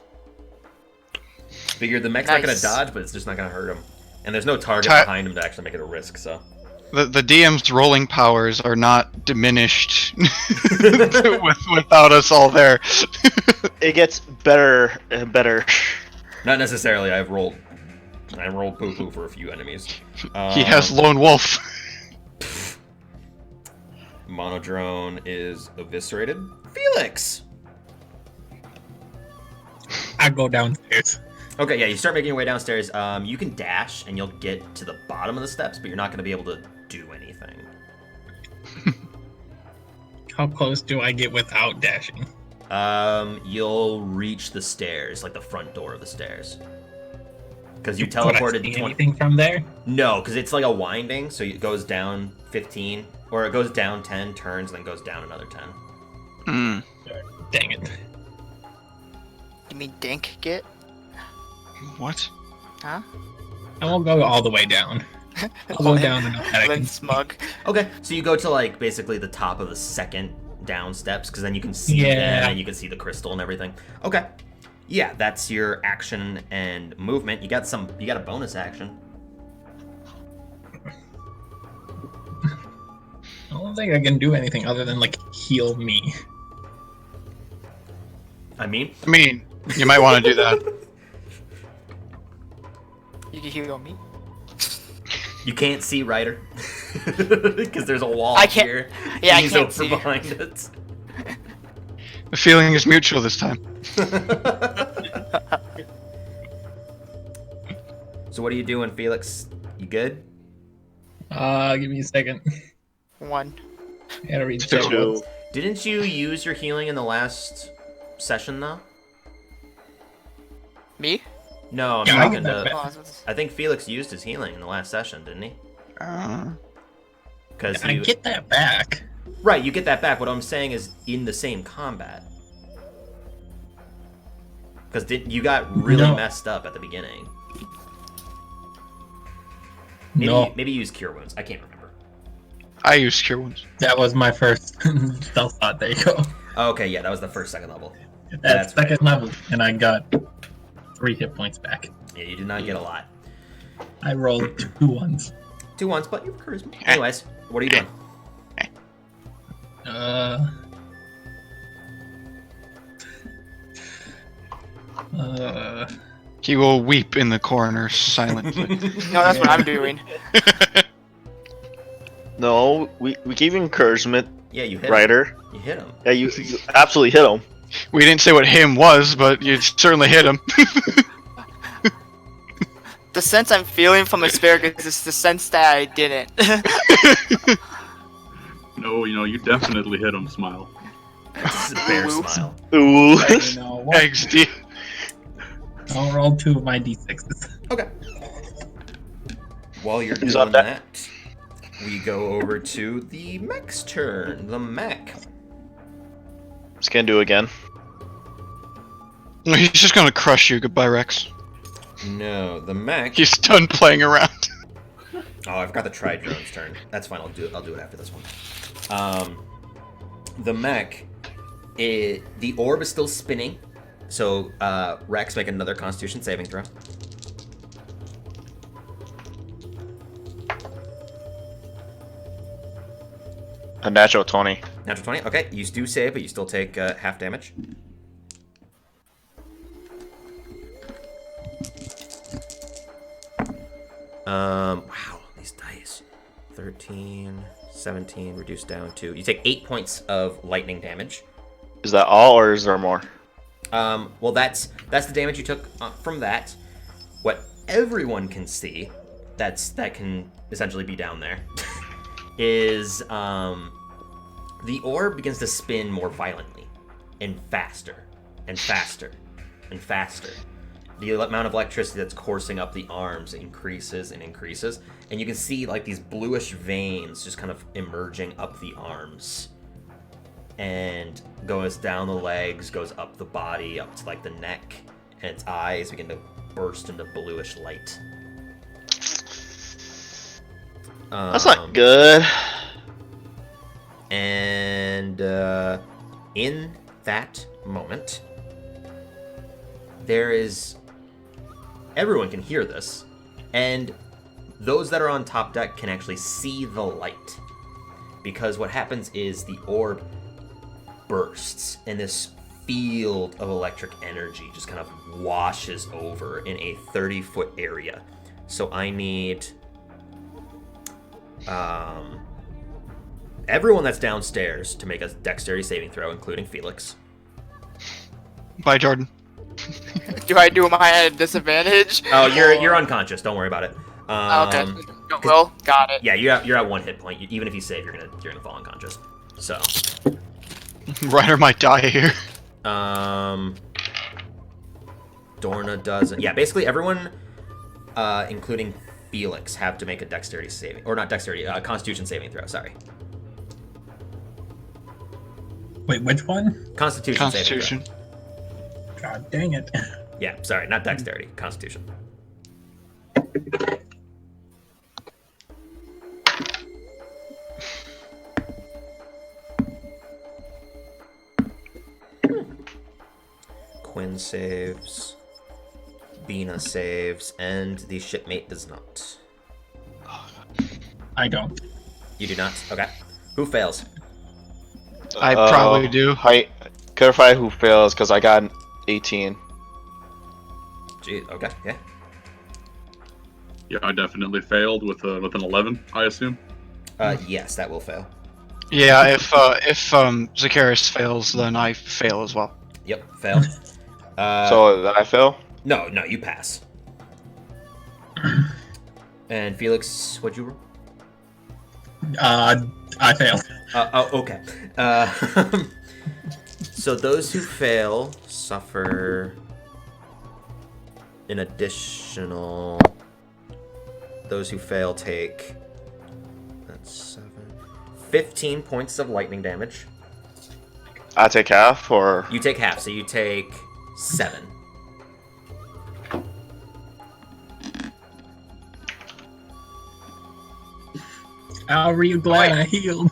Figured the mech's not gonna dodge, but it's just not gonna hurt him. And there's no target behind him to actually make it a risk, so. The DM's rolling powers are not diminished without us all there. It gets better and better. Not necessarily. I've rolled poo-poo for a few enemies. He has Lone Wolf. Monodrone is eviscerated. Felix! I go downstairs. Okay, yeah, you start making your way downstairs. You can dash and you'll get to the bottom of the steps, but you're not going to be able to do anything. How close do I get without dashing? You'll reach the stairs, like the front door of the stairs. Because you Could I teleported see 20. anything from there? No, because it's like a winding, so it goes down 15, or it goes down 10, turns, and then goes down another 10. Hmm. Dang it. You mean dink get? What? Huh? I won't go all the way down. I'll go down enough that I Lynn can. smug. Okay, so you go to like basically the top of the second down steps, because then you can see Yeah. them and you can see the crystal and everything. Okay, yeah, that's your action and movement. You got a bonus action. I don't think I can do anything other than like heal me. I mean, you might want to do that. You can heal me. you can't see Ryder because there's a wall I can't- here. yeah, I He's can't over see. behind it. The feeling is mutual this time. So what are you doing, Felix? You good? Give me a second. 1. I gotta read Two. chat notes. Didn't you use your healing in the last session, though? Me? No, I'm Yeah, I talking get that to. back. I think Felix used his healing in the last session, didn't he? Because I get that back. Right, you get that back. What I'm saying is in the same combat. Because you got really No. messed up at the beginning. No. Maybe use Cure Wounds. I can't remember. I use Cure Wounds. That was my first stealth thought. There you go. Okay, yeah, that was the first second level. That's right. second level, and I got 3 hit points back. Yeah, you did not get a lot. I rolled 2 ones. 2 ones, but you have charisma. Anyways, what are you doing? He will weep in the corner silently. No, that's what I'm doing. No, we gave you encouragement, Yeah, you hit Ryder. him. You hit him. Yeah, you absolutely hit him. We didn't say what him was, but you certainly hit him. The sense I'm feeling from asparagus is the sense that I didn't. No, you definitely hit him. Smile. This is a bear smile. Ooh. You know what? XD. I'll roll 2 of my d6s. Okay. While you're He's doing on that. that, we go over to the mech's turn. The mech. Just gonna do it again. He's just gonna crush you. Goodbye, Rex. No, the mech. He's done playing around. Oh, I've got the Tri-Drone's turn. That's fine. I'll do it after this one. The mech. The orb is still spinning. So, Rex, make another Constitution saving throw. A natural 20. Natural 20. Okay, you do save, but you still take half damage. Wow, these dice. 13, 17, reduced down to... You take 8 points of lightning damage. Is that all, or is there more? Well, that's the damage you took from that. What everyone can see, that can essentially be down there, is the orb begins to spin more violently, and faster, and faster, and faster. The amount of electricity that's coursing up the arms increases and increases, and you can see like these bluish veins just kind of emerging up the arms. And goes down the legs, goes up the body, up to like the neck, and its eyes begin to burst into bluish light. That's not good. And in that moment, there is... Everyone can hear this, and those that are on top deck can actually see the light. Because what happens is the orb bursts, and this field of electric energy just kind of washes over in a 30-foot area. So I need everyone that's downstairs to make a dexterity saving throw, including Felix. Bye, Jordan. Do I do my at disadvantage? Oh, you're unconscious. Don't worry about it. Okay. Well, got it. Yeah, you're at 1 hit point. Even if you save, you're gonna fall unconscious. So. Ryder might die here. Dorna doesn't. Yeah, basically everyone, including Felix, have to make a dexterity saving, or not dexterity, Constitution saving throw. Sorry. Wait, which one? Constitution. Saving throw. God dang it. Yeah, sorry, not dexterity. Constitution. Quinn saves. Bina saves, and the shipmate does not. I don't. You do not? Okay. Who fails? I probably do. Clarify who fails, because I got an 18. Gee, okay, yeah. Yeah, I definitely failed with an 11, I assume. Yes, that will fail. Yeah, if Zacharias fails, then I fail as well. Yep, fail. So did I fail? No, you pass. And Felix, what'd you roll? I failed. Okay. So those who fail suffer an additional. Those who fail take. That's 7. 15 points of lightning damage. I take half, or you take half, so you take 7. How are you glad I healed?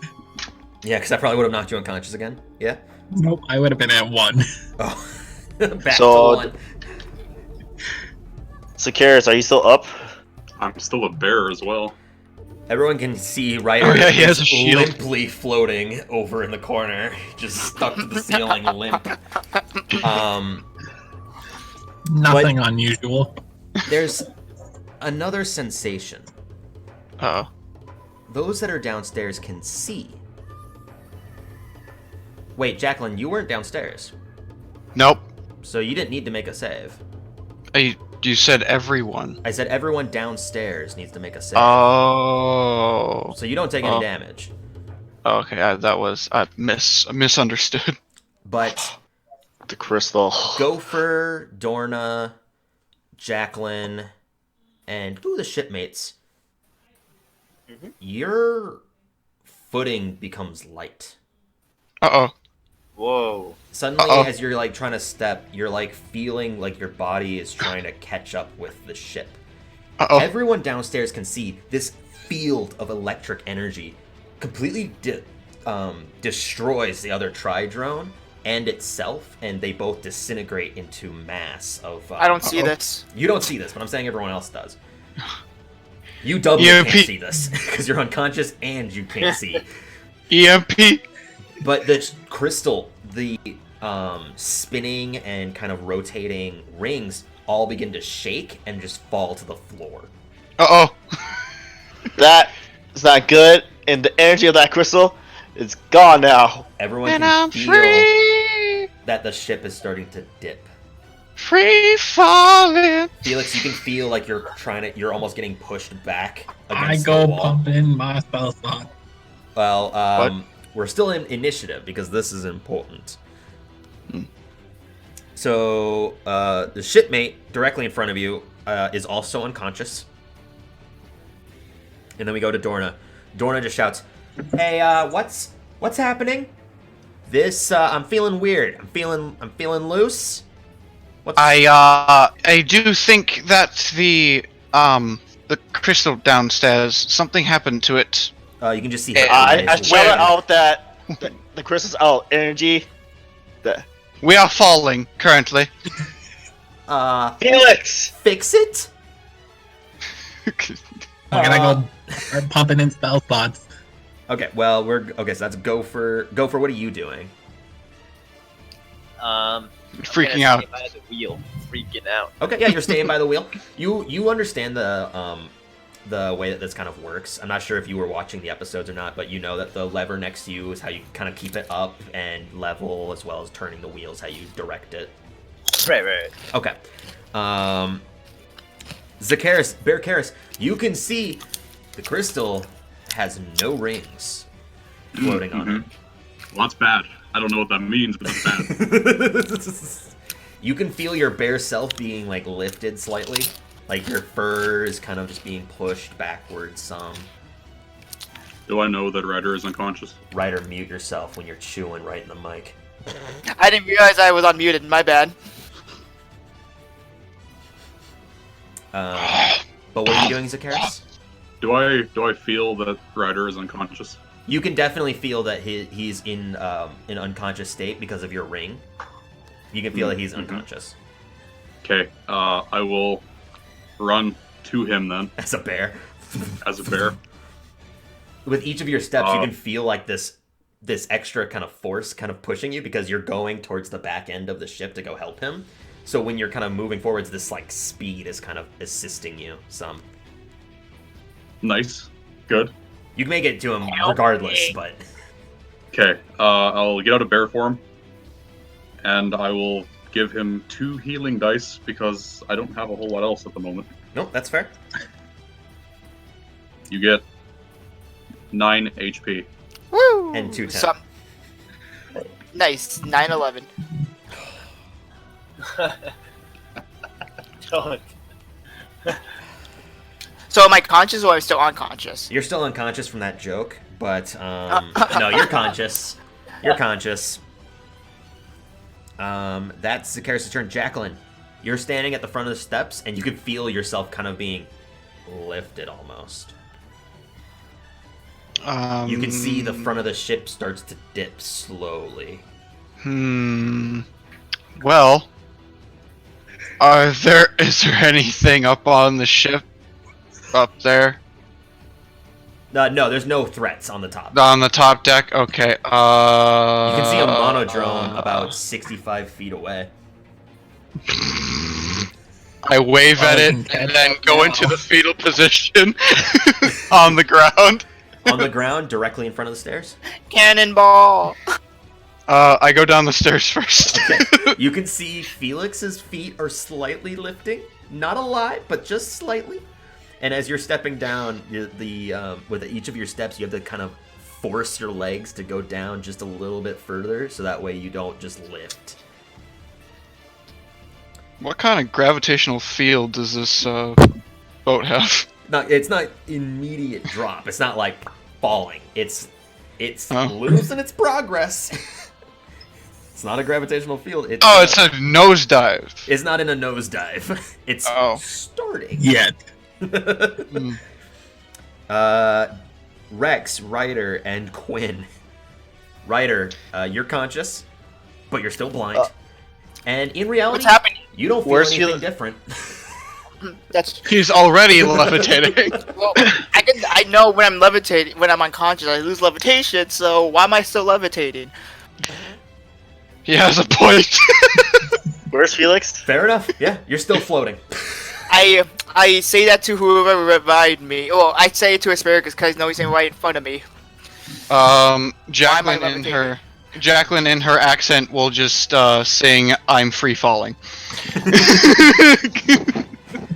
Yeah, because I probably would have knocked you unconscious again. Yeah? Nope, I would have been at 1. Oh. Back So, to 1. Zacharias, are you still up? I'm still a bear as well. Everyone can see Ryder he has a shield. limply floating over in the corner, just stuck to the ceiling, limp. Nothing unusual. There's another sensation. Uh-oh. Those that are downstairs can see. Wait, Jacqueline, you weren't downstairs. Nope. So you didn't need to make a save. You said everyone. I said everyone downstairs needs to make a save. Oh. So you don't take any damage. Okay, I misunderstood. But the crystal. Gopher, Dorna, Jacqueline, and the shipmates. Mm-hmm. Your footing becomes light. Uh-oh. Whoa. Suddenly, as you're like trying to step, you're like feeling like your body is trying to catch up with the ship. Everyone downstairs can see this field of electric energy completely destroys the other tri-drone and itself, and they both disintegrate into mass of... I don't see this. You don't see this, but I'm saying everyone else does. You doubly can't see this, because you're unconscious and you can't see. EMP! But the crystal, the spinning and kind of rotating rings all begin to shake and just fall to the floor. Uh-oh. That is not good, and the energy of that crystal is gone now. Everyone And can I'm feel free. that the ship is starting to dip. Free falling. Felix, you can feel like you're almost getting pushed back I against go the wall. pumping my spell slot. Well, we're still in initiative because this is important. So, the shipmate directly in front of you is also unconscious. And then we go to Dorna. Dorna just shouts, "Hey, what's happening? This I'm feeling weird. I'm feeling loose. I do think that the crystal downstairs, something happened to it. You can just see. I shout out that the crystal's out energy. We are falling currently. Felix, fix it. I'm gonna go start pumping in spell slots. Okay, well so that's Gopher. Gopher, what are you doing? Freaking out. Stay by the wheel. Freaking out. Okay, yeah, you're staying by the wheel. You understand the way that this kind of works. I'm not sure if you were watching the episodes or not, but you know that the lever next to you is how you kind of keep it up and level, as well as turning the wheels, how you direct it. Right. Okay. Zakaris, Bear Karis, you can see the crystal has no rings floating on it. Well, that's bad. I don't know what that means, but it's bad. You can feel your bear self being like lifted slightly, like your fur is kind of just being pushed backwards some. Do I know that Ryder is unconscious? Ryder, mute yourself when you're chewing right in the mic. I didn't realize I was unmuted. My bad. But what are you doing, Zakaris? Do I feel that Ryder is unconscious? You can definitely feel that he's in an unconscious state because of your ring. You can feel that he's unconscious. Okay, I will run to him then. As a bear. As a bear. With each of your steps, you can feel like this extra kind of force kind of pushing you because you're going towards the back end of the ship to go help him. So when you're kind of moving forwards, this like speed is kind of assisting you some. Nice. Good. You can make it to him regardless, but... Okay, I'll get out of bear form, and I will give him 2 healing dice because I don't have a whole lot else at the moment. Nope, that's fair. You get 9 HP. Woo! And 210. Nice. 9/11. Don't. So am I conscious or am I still unconscious? You're still unconscious from that joke, but no, you're conscious. You're conscious. That's Zakaris' turn. Jacqueline, you're standing at the front of the steps, and you can feel yourself kind of being lifted almost. You can see the front of the ship starts to dip slowly. Well, is there anything up on the ship? Up there? No, there's no threats on the top. On the top deck? Okay, You can see a monodrone about 65 feet away. I wave at it and then go into the fetal position on the ground. On the ground, directly in front of the stairs? Cannonball! I go down the stairs first. Okay. You can see Felix's feet are slightly lifting. Not a lot, but just slightly. And as you're stepping down, with each of your steps, you have to kind of force your legs to go down just a little bit further, so that way you don't just lift. What kind of gravitational field does this boat have? It's not immediate drop. It's not like falling. It's loose in its progress. It's not a gravitational field. It's a nosedive. It's not in a nosedive. It's starting. Yet. Rex, Ryder, and Quinn. Ryder, you're conscious, but you're still blind. And in reality, what's happening? You don't feel anything different. He's already levitating. Well, I know when I'm levitating, when I'm unconscious, I lose levitation. So why am I still levitating? He has a point. Where's Felix? Fair enough. Yeah, you're still floating. I say that to whoever revived me. Well, I say it to Asparagus because I know he's right in front of me. Jacqueline in her accent will just sing "I'm free falling."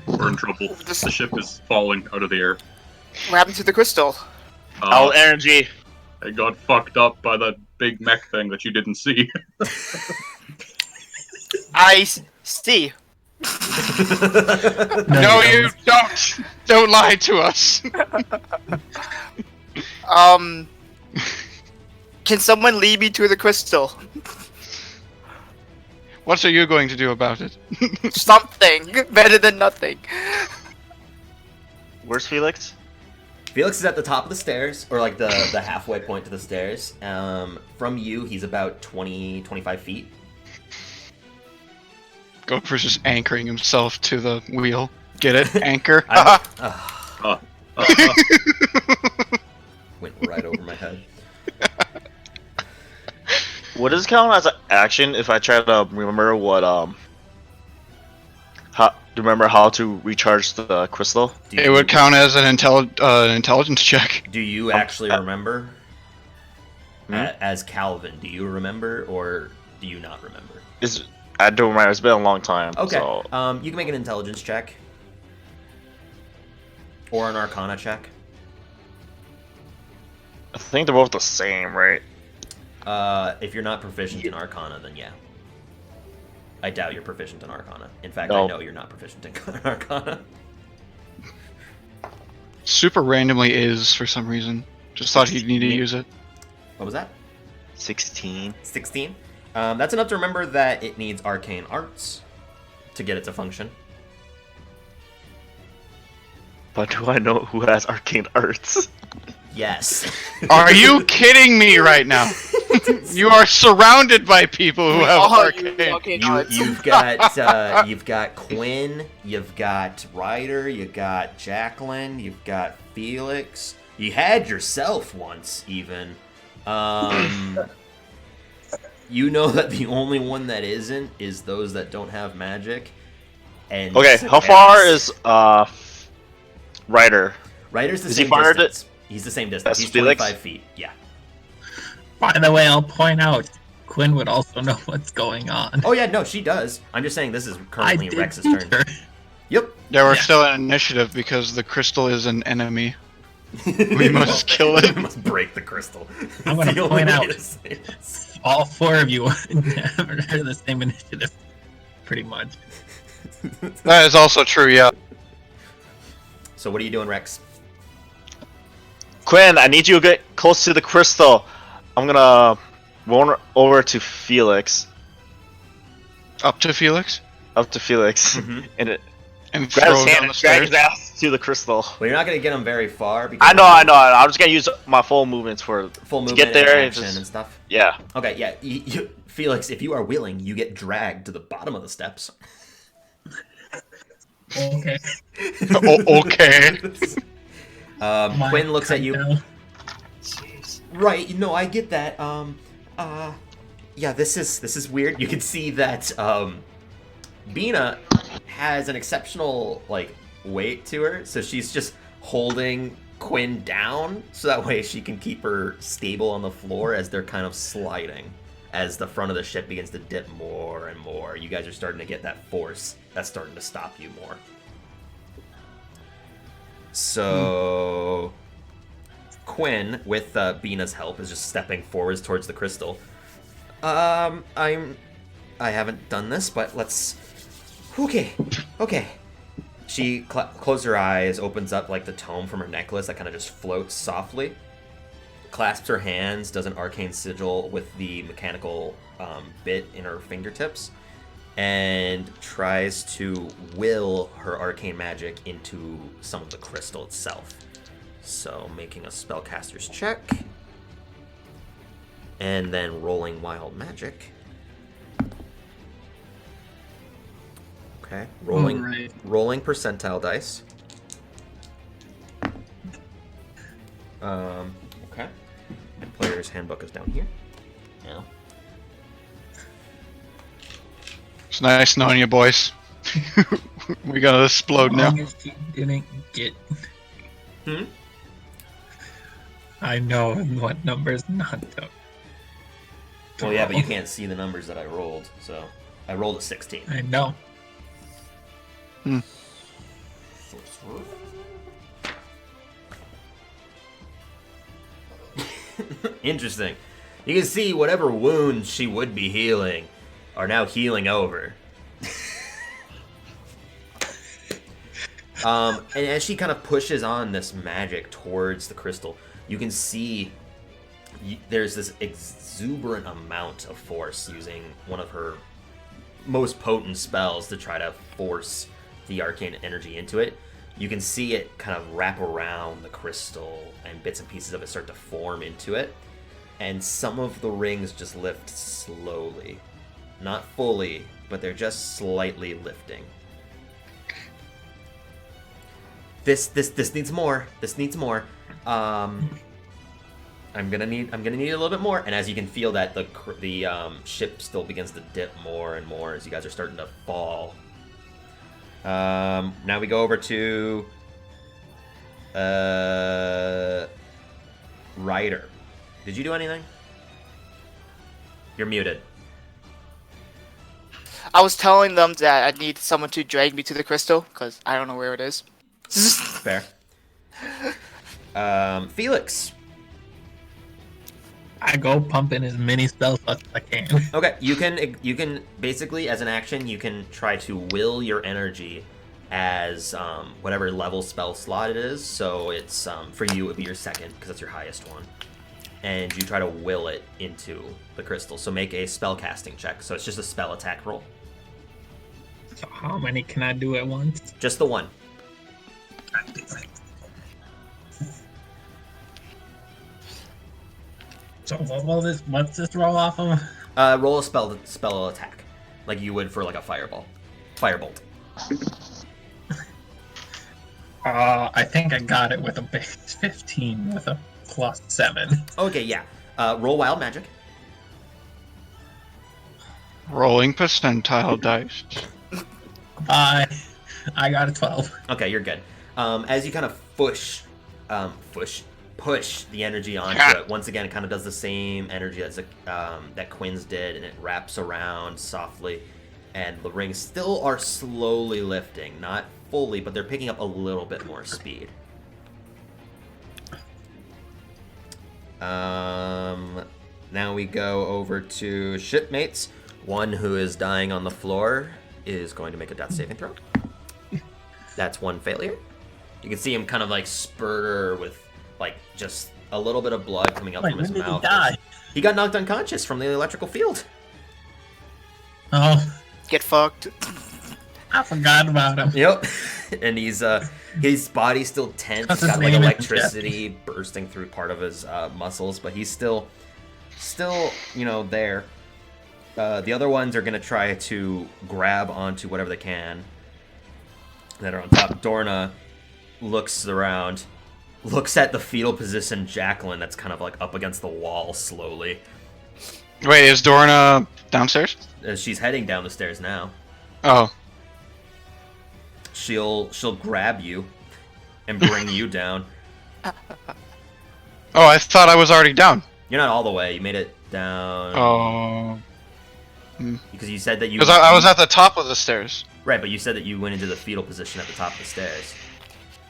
We're in trouble. The ship is falling out of the air. What happened to the crystal? All energy. I got fucked up by that big mech thing that you didn't see. I see. No, you don't. Don't lie to us. Can someone lead me to the crystal? What are you going to do about it? Something better than nothing. Where's Felix? Felix is at the top of the stairs, or like the halfway point to the stairs. From you, he's about 25 feet. Gopher's just anchoring himself to the wheel. Get it? Anchor. Went right over my head. What does count as an action if I try to remember what how to recharge the crystal? It would count as an intelligence check. Do you actually remember? As Calvin, do you remember or do you not remember? I don't remember. It's been a long time. Okay. So. You can make an intelligence check. Or an arcana check. I think they're both the same, right? If you're not proficient in arcana, then yeah. I doubt you're proficient in arcana. In fact, No. I know you're not proficient in arcana. Super randomly is for some reason. Just thought he'd need to use it. What was that? 16. 16. That's enough to remember that it needs arcane arts to get it to function. But do I know who has arcane arts? Yes. Are you kidding me right now? You are surrounded by people who have arcane. You've got Quinn, you've got Ryder, you've got Jacqueline, you've got Felix. You had yourself once, even. You know that the only one that isn't is those that don't have magic. And Okay, how far is Ryder? Ryder's the Is same he fired distance. He's the same distance. That's He's Felix? 25 feet. Yeah. By the way, I'll point out, Quinn would also know what's going on. Oh yeah, no, she does. I'm just saying this is currently I did Rex's teach turn. her. Yep. There are still an initiative because the crystal is an enemy. We must kill it. We must break the crystal. I'm going It's the to only point way out, to say this. all four of you are the same initiative, pretty much. That is also true, yeah. So what are you doing, Rex? Quinn, I need you to get close to the crystal. I'm gonna run over to Felix. Up to Felix? Up to Felix. Mm-hmm. And throw grab his him hand down and the drag his stairs? ass to the crystal. Well, you're not going to get him very far. Because I know. I'm just gonna use my full movements for full to movement get there and action just- and stuff. Yeah. Okay, yeah. Felix, if you are willing, you get dragged to the bottom of the steps. Okay. Okay. Quinn looks at you. Down. Right, no, I get that. Yeah, this is weird. You can see that Bina has an exceptional weight to her, so she's just holding Quinn down so that way she can keep her stable on the floor as they're kind of sliding. As the front of the ship begins to dip more and more, you guys are starting to get that force that's starting to stop you more. So Quinn, with Bina's help, is just stepping forwards towards the crystal. I haven't done this, but let's. Okay. She closes her eyes, opens up the tome from her necklace that kind of just floats softly, clasps her hands, does an arcane sigil with the mechanical bit in her fingertips, and tries to will her arcane magic into some of the crystal itself. So making a spellcaster's check, and then rolling wild magic. Okay, rolling percentile dice. Okay. And player's handbook is down here. Yeah. It's nice knowing you, boys. We gotta explode now. As long as she didn't get. I know what numbers not to. Well, yeah, but you can't see the numbers that I rolled, so I rolled a 16. I know. Interesting. You can see whatever wounds she would be healing are now healing over. And as she kind of pushes on this magic towards the crystal, you can see there's this exuberant amount of force using one of her most potent spells to try to force the arcane energy into it. You can see it kind of wrap around the crystal and bits and pieces of it start to form into it. And some of the rings just lift slowly. Not fully, but they're just slightly lifting. This needs more. This needs more. I'm gonna need a little bit more. And as you can feel that the ship still begins to dip more and more as you guys are starting to fall. Now we go over to Ryder. Did you do anything? You're muted. I was telling them that I need someone to drag me to the crystal because I don't know where it is. Fair. Felix. I go pumping as many spell slots as I can. Okay, you can basically, as an action, you can try to will your energy as whatever level spell slot it is. So it's for you it would be your second because that's your highest one, and you try to will it into the crystal. So make a spell casting check. So it's just a spell attack roll. So how many can I do at once? Just the one. So what's this roll off of? Roll a spell attack, like you would for like a firebolt. I think I got it with a base 15 with a +7. Okay, yeah. Roll wild magic. Rolling percentile dice. I got a 12. Okay, you're good. As you kind of push the energy onto it, once again, it kind of does the same energy as that Quinn's did, and it wraps around softly, and the rings still are slowly lifting, not fully, but they're picking up a little bit more speed. Now we go over to shipmates. One who is dying on the floor is going to make a death saving throw. That's one failure. You can see him kind of like spurter with like just a little bit of blood coming up from his mouth. He got knocked unconscious from the electrical field. Oh. Get fucked. I forgot about him. Yep. And he's his body's still tense. He's got like electricity bursting through part of his muscles, but he's still there. The other ones are gonna try to grab onto whatever they can that are on top. Dorna looks around, looks at the fetal position Jacqueline that's kind of like up against the wall slowly. Wait, is Dorna downstairs? She's heading down the stairs now. Oh. She'll grab you and bring you down. Oh, I thought I was already down. You're not all the way. You made it down. Oh. Because you said that you... Because I was at the top of the stairs. Right, but you said that you went into the fetal position at the top of the stairs.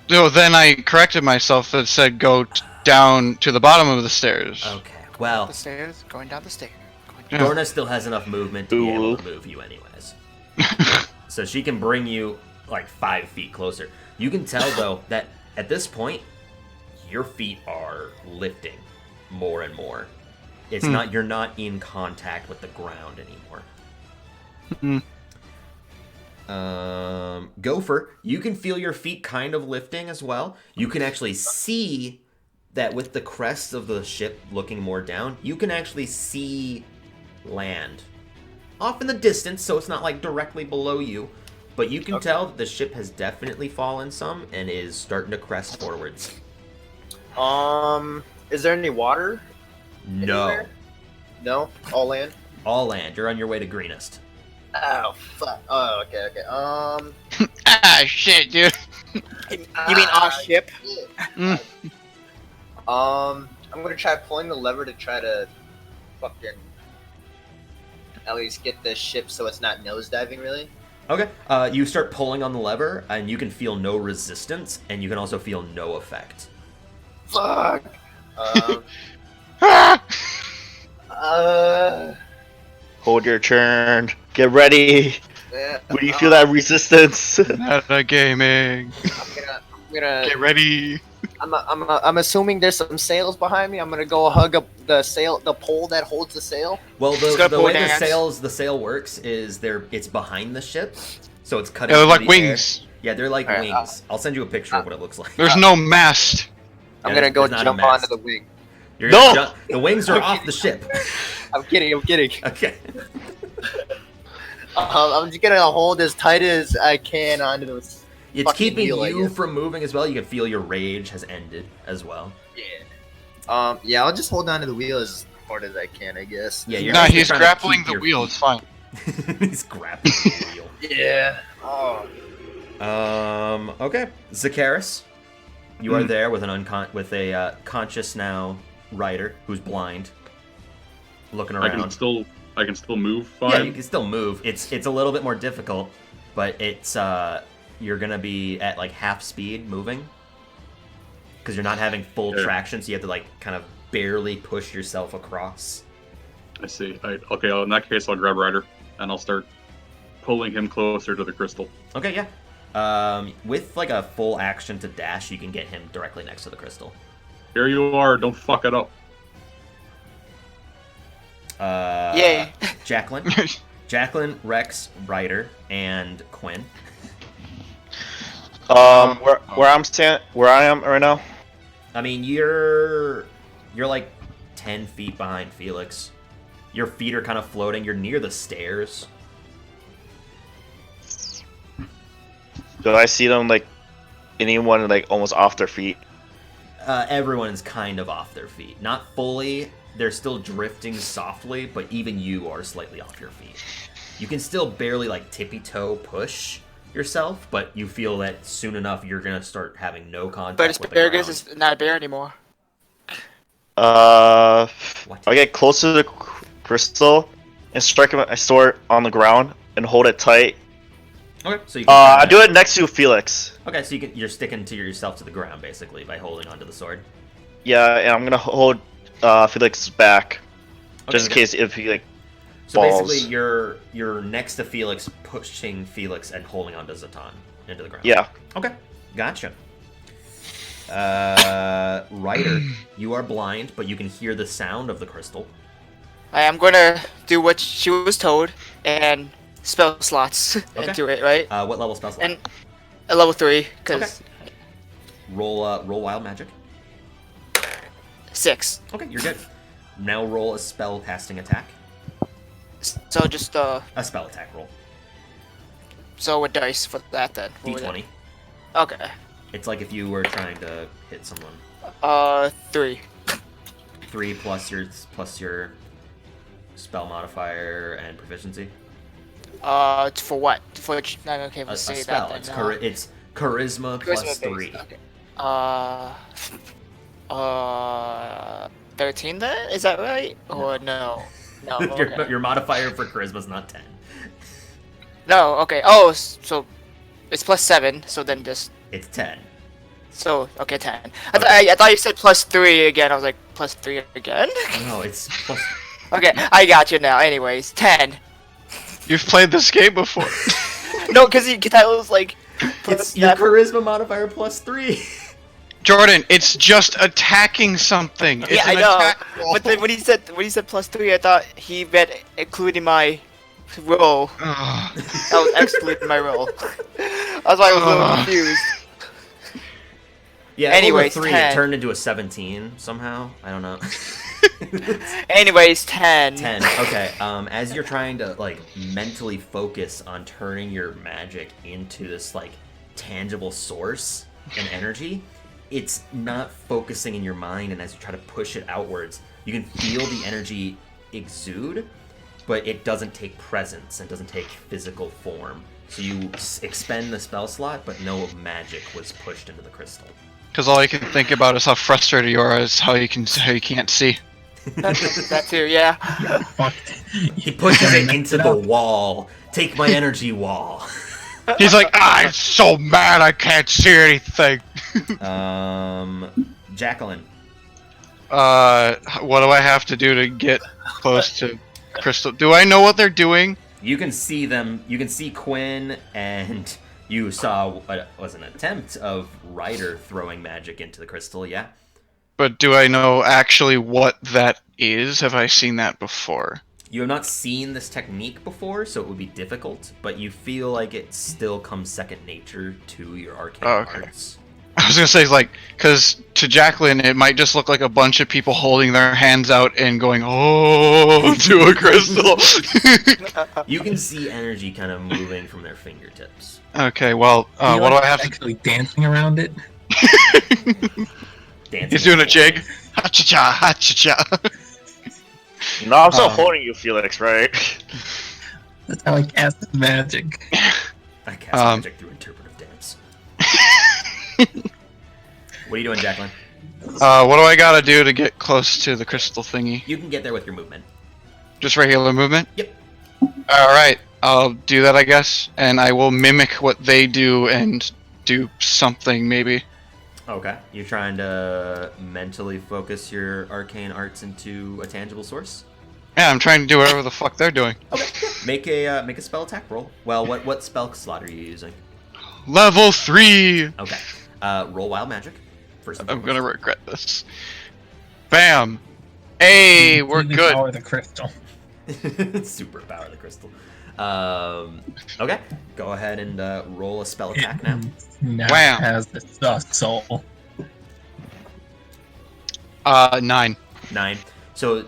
No, then I corrected myself and said go down to the bottom of the stairs. Okay, well... The stairs, going down the stairs. Dorna still has enough movement to be able to move you anyways. So she can bring you like 5 feet closer. You can tell though that at this point, your feet are lifting more and more. It's not, you're not in contact with the ground anymore. Gopher, you can feel your feet kind of lifting as well. You can actually see that with the crest of the ship looking more down, you can actually see land off in the distance, so it's not like directly below you, but you can tell that the ship has definitely fallen some and is starting to crest forwards. Is there any water? No. Anywhere? No? All land? All land. You're on your way to Greenest. Oh, fuck. Oh, okay. Ah, shit, dude. You mean our ship? I'm gonna try pulling the lever to try to fucking at least get the ship so it's not nosediving, really. Okay. You start pulling on the lever, and you can feel no resistance, and you can also feel no effect. Fuck. Hold your turn. Get ready. When you feel that resistance. Meta gaming. I'm gonna get ready. I'm assuming there's some sails behind me. I'm gonna go hug up the pole that holds the sail. Well, the way the sail works is it's behind the ship, so it's cutting. Yeah, they're through like the wings. Air. Yeah, they're like wings. I'll send you a picture of what it looks like. There's no mast. I'm gonna go jump onto the wing. The wings are off the ship. I'm kidding. Okay. I'm just gonna hold as tight as I can onto those. It's keeping you from moving as well. You can feel your rage has ended as well. Yeah. Yeah, I'll just hold on to the wheel as hard as I can, I guess. Yeah, he's grappling the wheel. It's fine. He's grappling the wheel. Yeah. Oh. Okay. Zakaris, you are there with conscious now rider who's blind, looking around. I I can still move fine? Yeah, you can still move. It's a little bit more difficult, but it's you're gonna be at like half speed moving because you're not having full traction, so you have to like kind of barely push yourself across. I see. Okay, well, in that case, I'll grab Ryder and I'll start pulling him closer to the crystal. Okay, yeah. With like a full action to dash, you can get him directly next to the crystal. Here you are. Don't fuck it up. Yay. Jacqueline, Rex, Ryder, and Quinn. Where I am right now. I mean, you're like 10 feet behind Felix. Your feet are kind of floating. You're near the stairs. Do I see them like anyone like almost off their feet? Everyone is kind of off their feet. Not fully. They're still drifting softly, but even you are slightly off your feet. You can still barely like tippy-toe push yourself, but you feel that soon enough you're gonna start having no contact But with the ground. asparagus is not a bear anymore. I get close to the crystal and strike my sword on the ground and hold it tight. Okay, so you can I do it next to Felix. Okay, so you're sticking to yourself to the ground basically by holding onto the sword. Yeah, and I'm gonna hold Felix back, Okay, just in okay. case if he like So falls. basically, you're next to Felix, pushing Felix and holding onto Zatan into the ground. Yeah. Okay, gotcha. Ryder, you are blind, but you can hear the sound of the crystal. I'm gonna do what she was told and spell slots into it, right? What level spell slot? And a level 3, because Okay. Roll wild magic. 6. Okay, you're good. Now roll a spell casting attack. So just A spell attack roll. So with dice for that then. What would D20. it- Okay. It's like if you were trying to hit someone. 3. 3 plus your spell modifier and proficiency. For what? For not okay. A Let's say spell. that. It's, Then, it's charisma plus based, 3. Okay. 13 then? Is that right? Or no? No. Okay. your modifier for charisma is not 10. No. Okay. Oh, so it's plus 7. So then just. It's 10. So okay, 10. I thought you said plus 3 again. I was like plus 3 again. No, it's plus. Okay, I got you now. Anyways, 10. You've played this game before. No, because that was like. It's your charisma modifier plus 3. Jordan, it's just attacking something. It's Yeah, I an know. attack roll. But then when he said plus 3, I thought he meant including my roll. That was excluding my roll. That's why I was a little confused. Yeah, Anyways, over 3 10. it turned into a 17 somehow. I don't know. Anyways, 10. 10. Okay. As you're trying to like mentally focus on turning your magic into this like tangible source and energy, it's not focusing in your mind, and as you try to push it outwards, you can feel the energy exude, but it doesn't take presence and doesn't take physical form. So you expend the spell slot, but no magic was pushed into the crystal. Because all you can think about is how frustrated you are, is how you can't see. That too, yeah. He pushes it into the wall. Take my energy wall. He's like, I'm so mad I can't see anything. Jacqueline. What do I have to do to get close to Crystal? Do I know what they're doing? You can see them. You can see Quinn, and you saw what was an attempt of Ryder throwing magic into the crystal. Yeah. But do I know actually what that is? Have I seen that before? You have not seen this technique before, so it would be difficult, but you feel like it still comes second nature to your arcane arts. I was gonna say, like, because to Jacqueline, it might just look like a bunch of people holding their hands out and going, oh, to a crystal. You can see energy kind of moving from their fingertips. Okay, well, what do I have to... Actually dancing around it? He's doing a jig. Ha-cha-cha, ha-cha-cha. No, I'm still holding you, Felix, right? That's how I cast magic. I cast magic through interpretive dance. What are you doing, Jacqueline? What do I gotta do to get close to the crystal thingy? You can get there with your movement. Just regular movement? Yep. Alright, I'll do that, I guess. And I will mimic what they do and do something, maybe. Okay. You're trying to mentally focus your arcane arts into a tangible source? Yeah, I'm trying to do whatever the fuck they're doing. Okay. Make a spell attack roll. Well, what spell slot are you using? Level 3! Okay. Roll wild magic. First. I'm gonna regret this. Bam! Hey, we're good. Power the crystal. Super power the crystal. Okay. Go ahead and roll a spell attack now. Now Wham. has the soul. 9. 9. So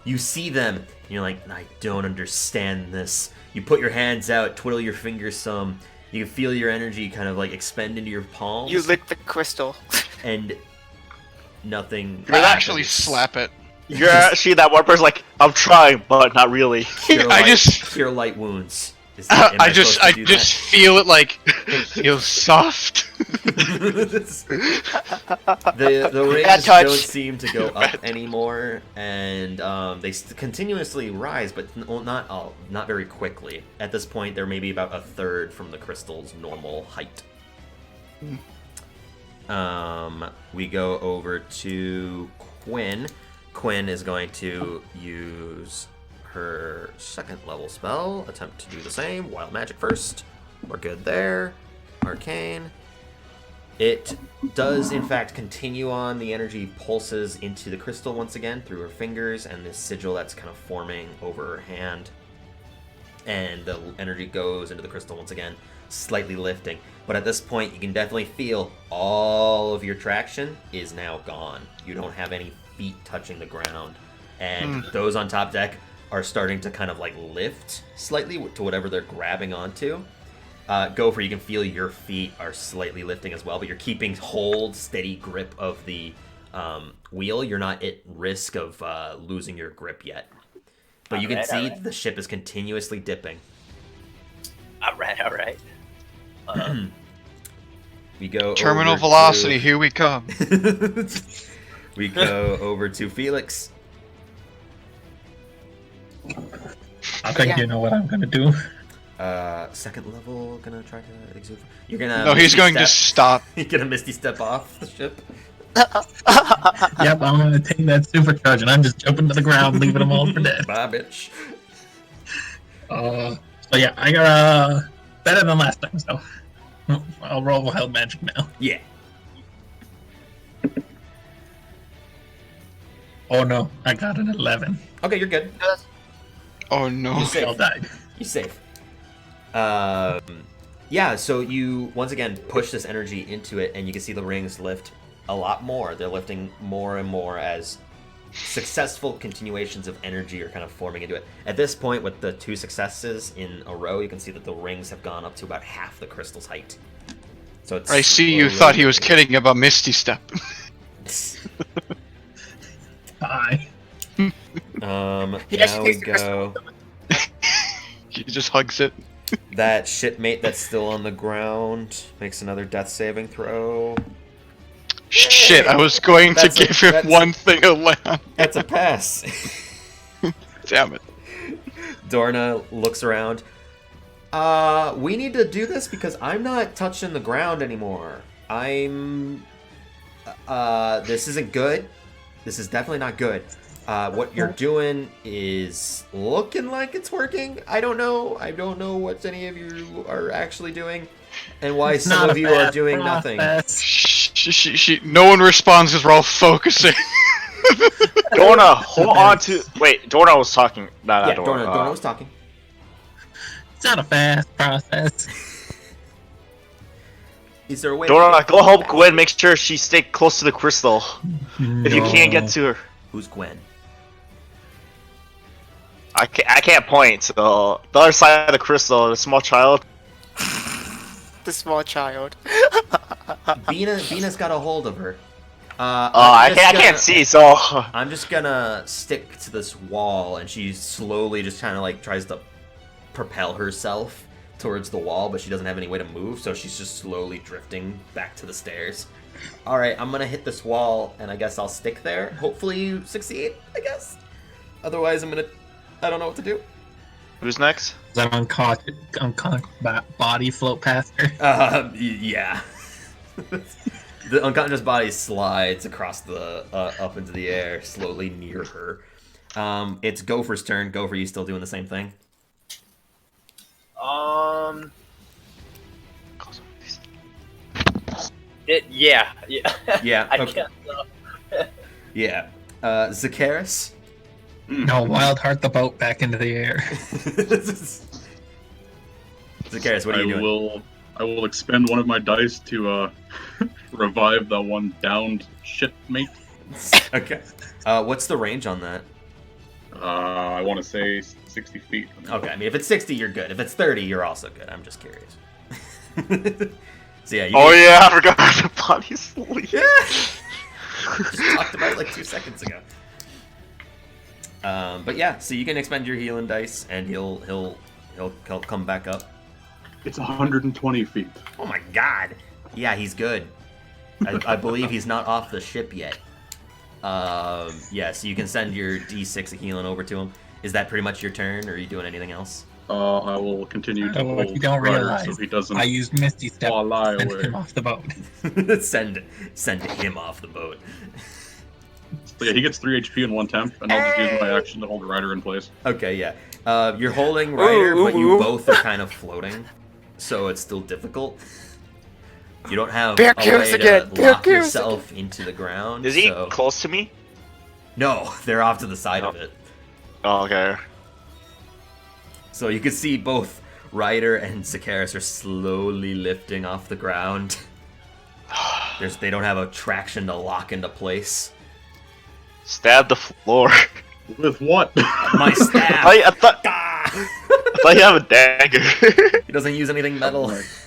you see them, and you're like, I don't understand this. You put your hands out, twiddle your fingers some. You can feel your energy kind of like expend into your palms. You lick the crystal. And nothing. I actually slap it. You're actually that one person like, I'm trying, but not really. Cure light wounds. I just feel it like it feels soft. The rings don't seem to go up anymore, and they continuously rise, but not very quickly. At this point, they're maybe about a third from the crystal's normal height. We go over to Quinn. Quinn is going to use her second level spell, attempt to do the same. Wild magic first. We're good there. Arcane. It does, in fact, continue on. The energy pulses into the crystal once again through her fingers and this sigil that's kind of forming over her hand. And the energy goes into the crystal once again, slightly lifting. But at this point, you can definitely feel all of your traction is now gone. You don't have any feet touching the ground. And those on top deck are starting to kind of like lift slightly to whatever they're grabbing onto. Gopher, you can feel your feet are slightly lifting as well, but you're keeping steady grip of the wheel. You're not at risk of losing your grip yet. But you can see the ship is continuously dipping. Alright. We go Terminal over velocity, to... here we come. We go over to Felix. I think you know what I'm gonna do. Second level, gonna try to exude. You're gonna. No, he's going to stop. You're gonna misty step off the ship. Yep, I'm gonna take that supercharge and I'm just jumping to the ground, leaving them all for dead. Bye, bitch. So yeah, I got better than last time, so I'll roll wild magic now. Yeah. Oh no, I got an 11. Okay, you're good. Oh no. You're safe. I'll die. You're safe. Yeah, so you once again push this energy into it, and you can see the rings lift a lot more. They're lifting more and more as successful continuations of energy are kind of forming into it. At this point, with the 2 successes in a row, you can see that the rings have gone up to about half the crystal's height. So it's I see you thought he was kidding about Misty Step. Hi. Now we go. He just hugs it. That shipmate that's still on the ground makes another death saving throw. Shit, I was going to give him one thing of land. That's a pass. Damn it. Dorna looks around. We need to do this because I'm not touching the ground anymore. This isn't good. This is definitely not good. What you're doing is looking like it's working. I don't know. I don't know what any of you are actually doing, and why some of you are doing nothing. No one responds because we're all focusing. Dorna, hold on to. Wait, Dorna was talking. Yeah, Dorna was talking. It's not a fast process. Is there a way? Dorna, go help Gwen. Make sure she stay close to the crystal. If you can't get to her. Who's Gwen? I can't point. So the other side of the crystal, the small child. The small child. Bina's got a hold of her. I can't see, so I'm just gonna stick to this wall, and she slowly just kind of like tries to propel herself towards the wall, but she doesn't have any way to move, so she's just slowly drifting back to the stairs. All right, I'm gonna hit this wall, and I guess I'll stick there. Hopefully you succeed, I guess. Otherwise, I'm gonna I don't know what to do. Who's next? Does that unconscious body float past her? Yeah. The unconscious body slides across the up into the air, slowly near her. It's Gopher's turn. Gopher, you still doing the same thing? Yeah. Yeah. I Okay. can't. Yeah. Zakaris. No, Wild Heart the boat back into the air. Zakaris, what are you doing? I will expend one of my dice to revive the one downed shipmate. Okay. What's the range on that? I want to say 60 feet. Okay, I mean, if it's 60, you're good. If it's 30, you're also good. I'm just curious. So yeah. I forgot the body sleep. Yeah. Just talked about it like 2 seconds ago. But yeah, so you can expend your healing dice, and he'll come back up. It's 120 feet. Oh my god. Yeah, he's good. I believe he's not off the ship yet. Yeah, so you can send your D6 of healing over to him. Is that pretty much your turn, or are you doing anything else? I will continue to What hold you don't Ryder realize, so he doesn't I used Misty Step fly to send away. him off the boat. send him off the boat. So yeah, he gets 3 HP and 1 temp, and I'll just use my action to hold Ryder in place. Okay, yeah. You're holding Ryder, but you both are kind of floating, so it's still difficult. You don't have a way to lock yourself into the ground. Is he close to me? No, they're off to the side of it. Oh, okay. So you can see both Ryder and Zakaris are slowly lifting off the ground. They don't have a traction to lock into place. Stab the floor. With what? My staff. I thought you have a dagger. He doesn't use anything metal. I've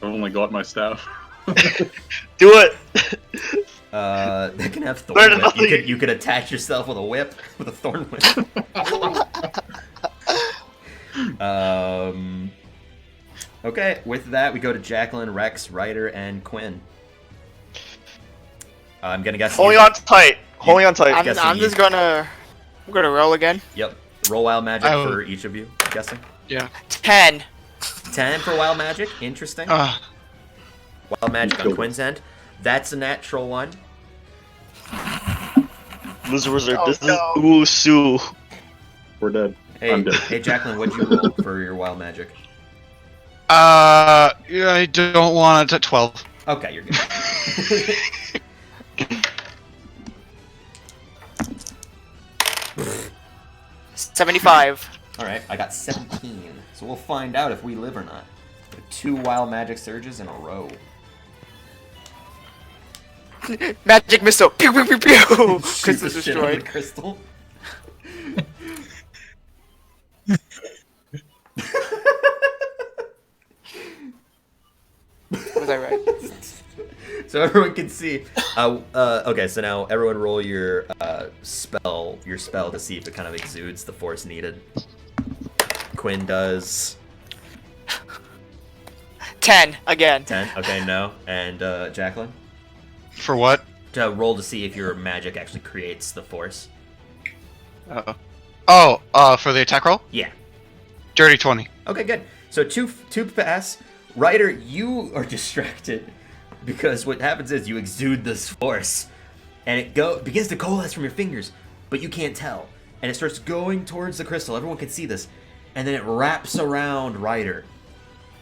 only got my staff. Do it. They can have thorn whip. You could attach yourself with a whip, with a thorn whip. Okay, with that we go to Jacqueline, Rex, Ryder, and Quinn. I'm gonna guess. Holding on tight. Holding on tight. I'm just gonna roll again. Yep. Roll wild magic for each of you. I'm guessing. Yeah. 10. 10 for wild magic. Interesting. Wild magic on Quinn's end. That's a natural one. Loser wizard. This is Usu. We're dead. Hey, I'm dead. hey, Jacqueline, what'd you roll for your wild magic? I don't want it at 12. Okay, you're good. 75. Alright, I got 17. So we'll find out if we live or not. With 2 wild magic surges in a row. Magic missile. Pew pew pew pew. Shoot the Crystal shit out of the destroyed. crystal. Was I right? So everyone can see. Okay, so now everyone roll your spell to see if it kind of exudes the force needed. Quinn does 10 again. 10. Okay, no. And Jacqueline? For what? To roll to see if your magic actually creates the force. For the attack roll? Yeah. Dirty 20. Okay, good. So two pass. Ryder, you are distracted because what happens is you exude this force, and it begins to coalesce from your fingers, but you can't tell, and it starts going towards the crystal. Everyone can see this, and then it wraps around Ryder,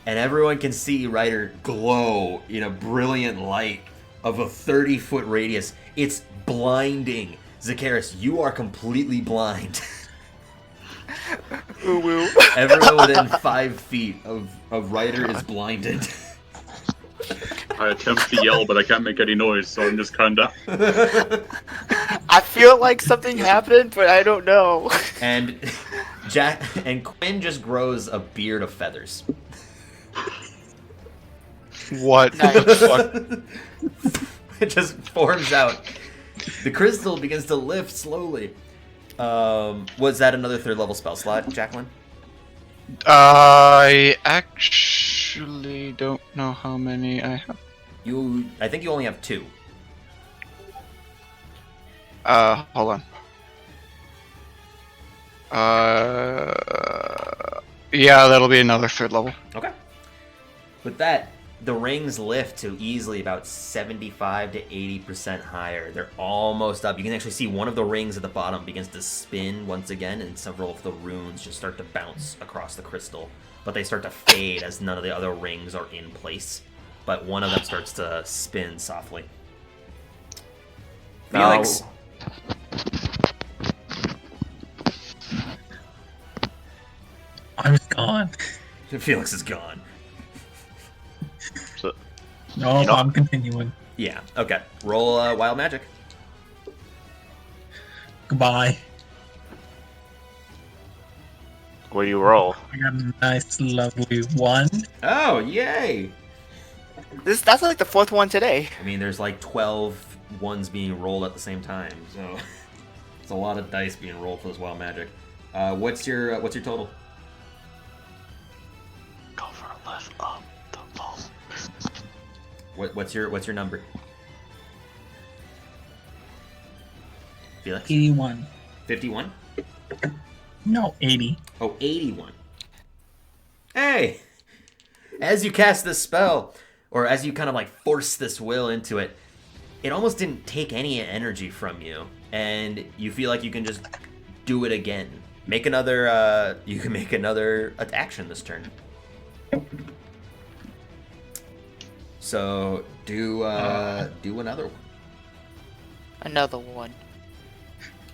and everyone can see Ryder glow in a brilliant light of a 30-foot radius. It's blinding. Zakaris, you are completely blind. Ooh, woo. Everyone within 5 feet of Ryder is blinded. I attempt to yell, but I can't make any noise, so I'm just kinda... I feel like something happened, but I don't know. And Quinn just grows a beard of feathers. What? It just forms out. The crystal begins to lift slowly. Was that another 3rd level spell slot, Jacqueline? I actually don't know how many I have. I think you only have 2. Hold on. Yeah, that'll be another 3rd level. Okay. With that, the rings lift to easily about 75 to 80% higher. They're almost up. You can actually see one of the rings at the bottom begins to spin once again, and several of the runes just start to bounce across the crystal. But they start to fade as none of the other rings are in place. But one of them starts to spin softly. Felix. I'm gone. Felix is gone. So, No, I'm continuing. Yeah, okay. Roll Wild Magic. Goodbye. What do you roll? I got a nice, lovely 1. Oh, yay! That's like the 4th one today. I mean, there's like 12 ones being rolled at the same time, so it's a lot of dice being rolled for this Wild Magic. What's your total? Go for a lift up the phone. What's your number? Felix? 81. 51? No, 80. Oh, 81. Hey! As you cast this spell, or as you kind of like force this will into it, it almost didn't take any energy from you, and you feel like you can just do it again. Make another, you can make another action this turn. So, do another one. Another one.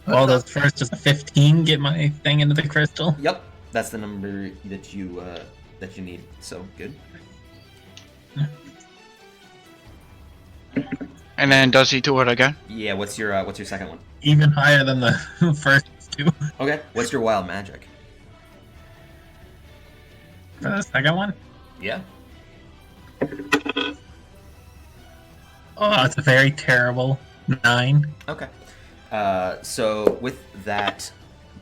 Well, those first just a 15 get my thing into the crystal. Yep, that's the number that you need. So good. And then does he do it again? Yeah. What's your second one? Even higher than the first 2. Okay. What's your Wild Magic? For the second one? Yeah. Oh, it's a very terrible 9. Okay. So with that,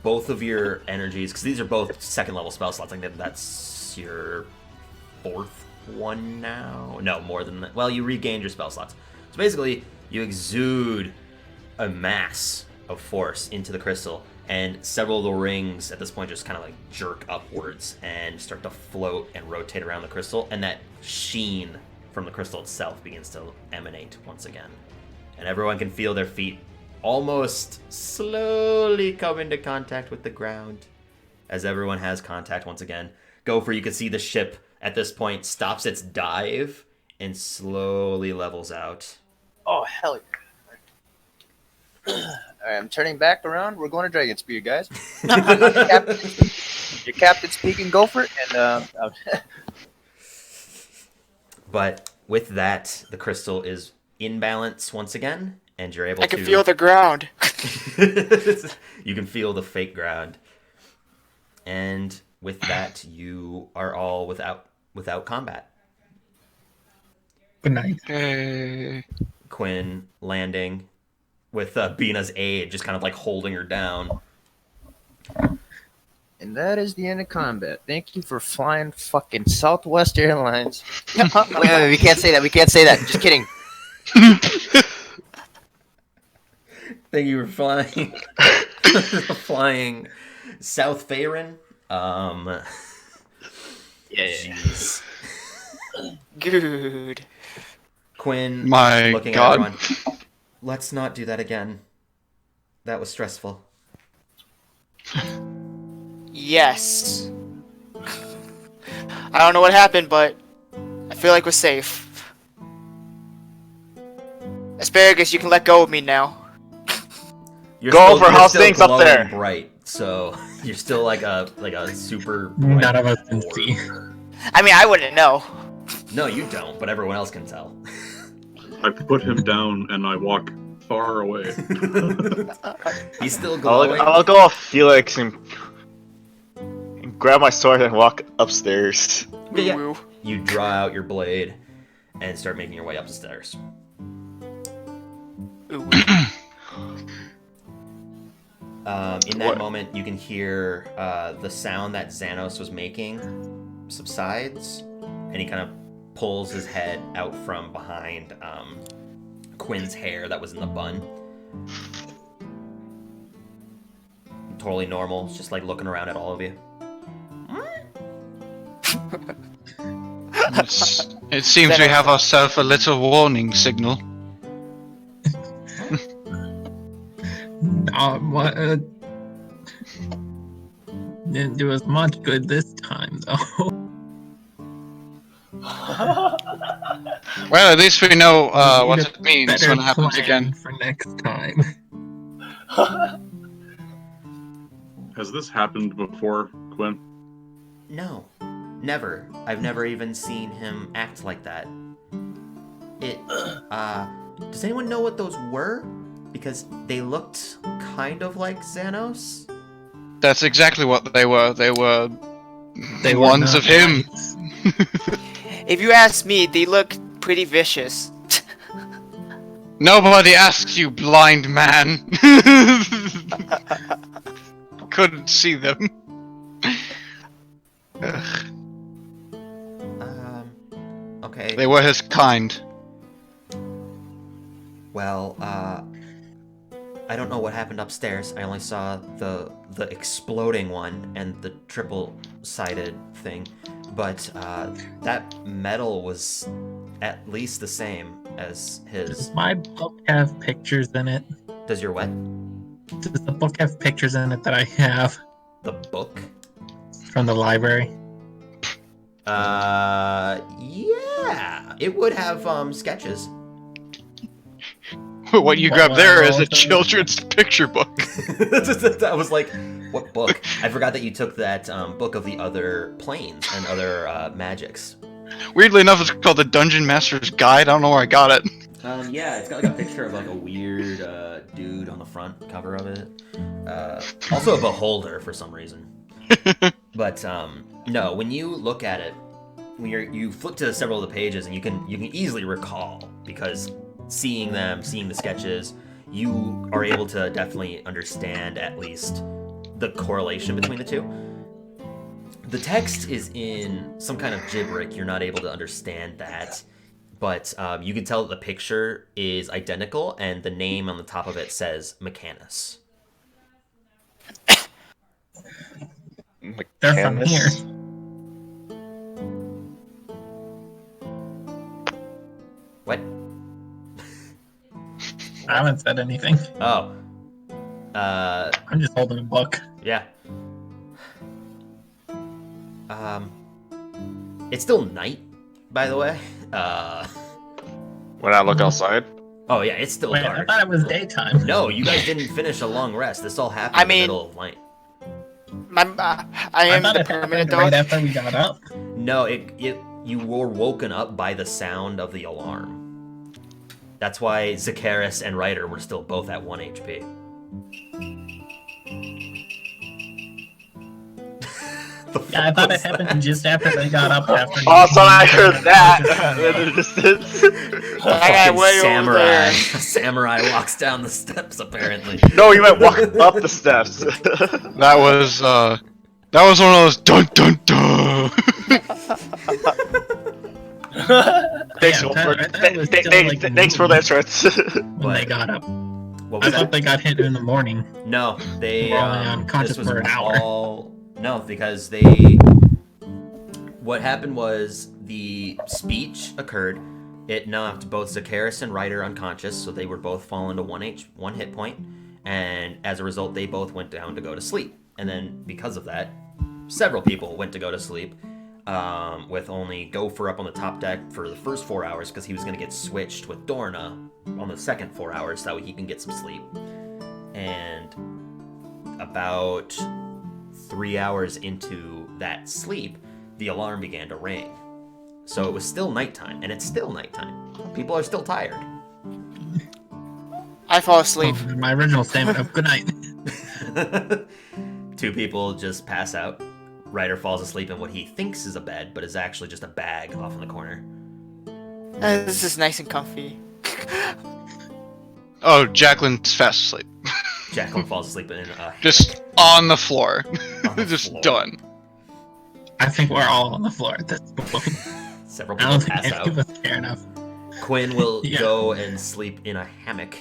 both of your energies, because these are both 2nd level spell slots, like that's your 4th one now. No, more than that. Well, you regained your spell slots. So basically, you exude a mass of force into the crystal, and several of the rings at this point just kind of like jerk upwards and start to float and rotate around the crystal, and that sheen from the crystal itself begins to emanate once again. And everyone can feel their feet almost slowly come into contact with the ground. As everyone has contact once again, Gopher, you can see the ship at this point stops its dive and slowly levels out. Oh, hell yeah. Alright, I'm turning back around. We're going to Dragon Speed, guys. Your captain speaking, Gopher, and But with that, the crystal is in balance once again, and you're able to... I can feel the ground. You can feel the fake ground. And with that, you are all without combat. Good night. Okay. Quinn landing with Bina's aid, just kind of like holding her down. And that is the end of combat. Thank you for flying fucking Southwest Airlines. wait, we can't say that. We can't say that. Just kidding. Thank you for flying. Flying South Faerun. Jeez. Good. Quinn, My looking God. at everyone. Let's not do that again. That was stressful. Yes. I don't know what happened, but I feel like we're safe. Asparagus, you can let go of me now. Go for how's things up there? Bright, so you're still like a super. None of us can see. I mean, I wouldn't know. No, you don't, but everyone else can tell. I put him down and I walk far away. He's still glowing. I'll go off Felix and grab my sword and walk upstairs. Yeah. You draw out your blade and start making your way up the stairs. In that moment, you can hear the sound that Xanos was making subsides, and he kind of pulls his head out from behind Quinn's hair that was in the bun. totally normal. It's just like looking around at all of you. It seems we have ourselves a little warning signal. What? Didn't do as much good this time, though. Well, at least we know what it means Better when it happens plan again. for next time. Has this happened before, Quinn? No, never. I've never even seen him act like that. Does anyone know what those were? Because they looked kind of like Xanos. That's exactly what they were. They were ones of him. If you ask me, they look pretty vicious. Nobody asks you, blind man. Couldn't see them. Okay. They were his kind. Well, I don't know what happened upstairs. I only saw the exploding one and the triple-sided thing, but that metal was at least the same as his. Does my book have pictures in it? Does your what? Does the book have pictures in it that I have? The book? From the library? Yeah. It would have sketches. What you grab there is a children's picture book. I was like, what book? I forgot that you took that book of the other planes and other magics. Weirdly enough, it's called the Dungeon Master's Guide. I don't know where I got it. Yeah, it's got like a picture of like a weird dude on the front cover of it. Also a beholder for some reason. But no, when you look at it, when you flip to several of the pages, and you can easily recall, because seeing the sketches, you are able to definitely understand at least the correlation between the two. The text is in some kind of gibberish. You're not able to understand that, but you can tell that the picture is identical, and the name on the top of it says Mechanus. They're from here. What? I haven't said anything. Oh. I'm just holding a book. Yeah. It's still night, by the way. When I look outside. Oh yeah, it's still dark. I thought it was daytime. No, you guys didn't finish a long rest. This all happened in the middle of night. I am thought the it permanent happened dog. right after we got up. No, you were woken up by the sound of the alarm. That's why Zakaris and Ryder were still both at 1 HP. Yeah, I thought it happened just after they got up. After Oh, so I heard that in the distance. Samurai walks down the steps, apparently. No, you might walk up the steps. That was one of those dun dun dun. Thanks, thanks for the entrance. When they got up. What I was thought that? they got hit in the morning. No, they Were only unconscious this was for an hour. all no, because what happened was the speech occurred. It knocked both Zakaris and Ryder unconscious, so they were both fallen to one hit point, and as a result, they both went down to go to sleep. And then because of that, several people went to go to sleep, with only Gopher up on the top deck for the first 4 hours because he was going to get switched with Dorna on the second 4 hours so that way he can get some sleep. And about 3 hours into that sleep, the alarm began to ring. So it was still nighttime, and it's still nighttime. People are still tired. I fall asleep. Oh, my original statement of good night. 2 people just pass out. Ryder falls asleep in what he thinks is a bed, but is actually just a bag off in the corner. This is nice and comfy. Oh, Jacqueline's fast asleep. Jacqueline falls asleep in a Just on the floor. On the Just floor. done. I think we're all on the floor at this point. Several I don't people think pass any of out. us care enough. Quinn will Yeah. go and sleep in a hammock.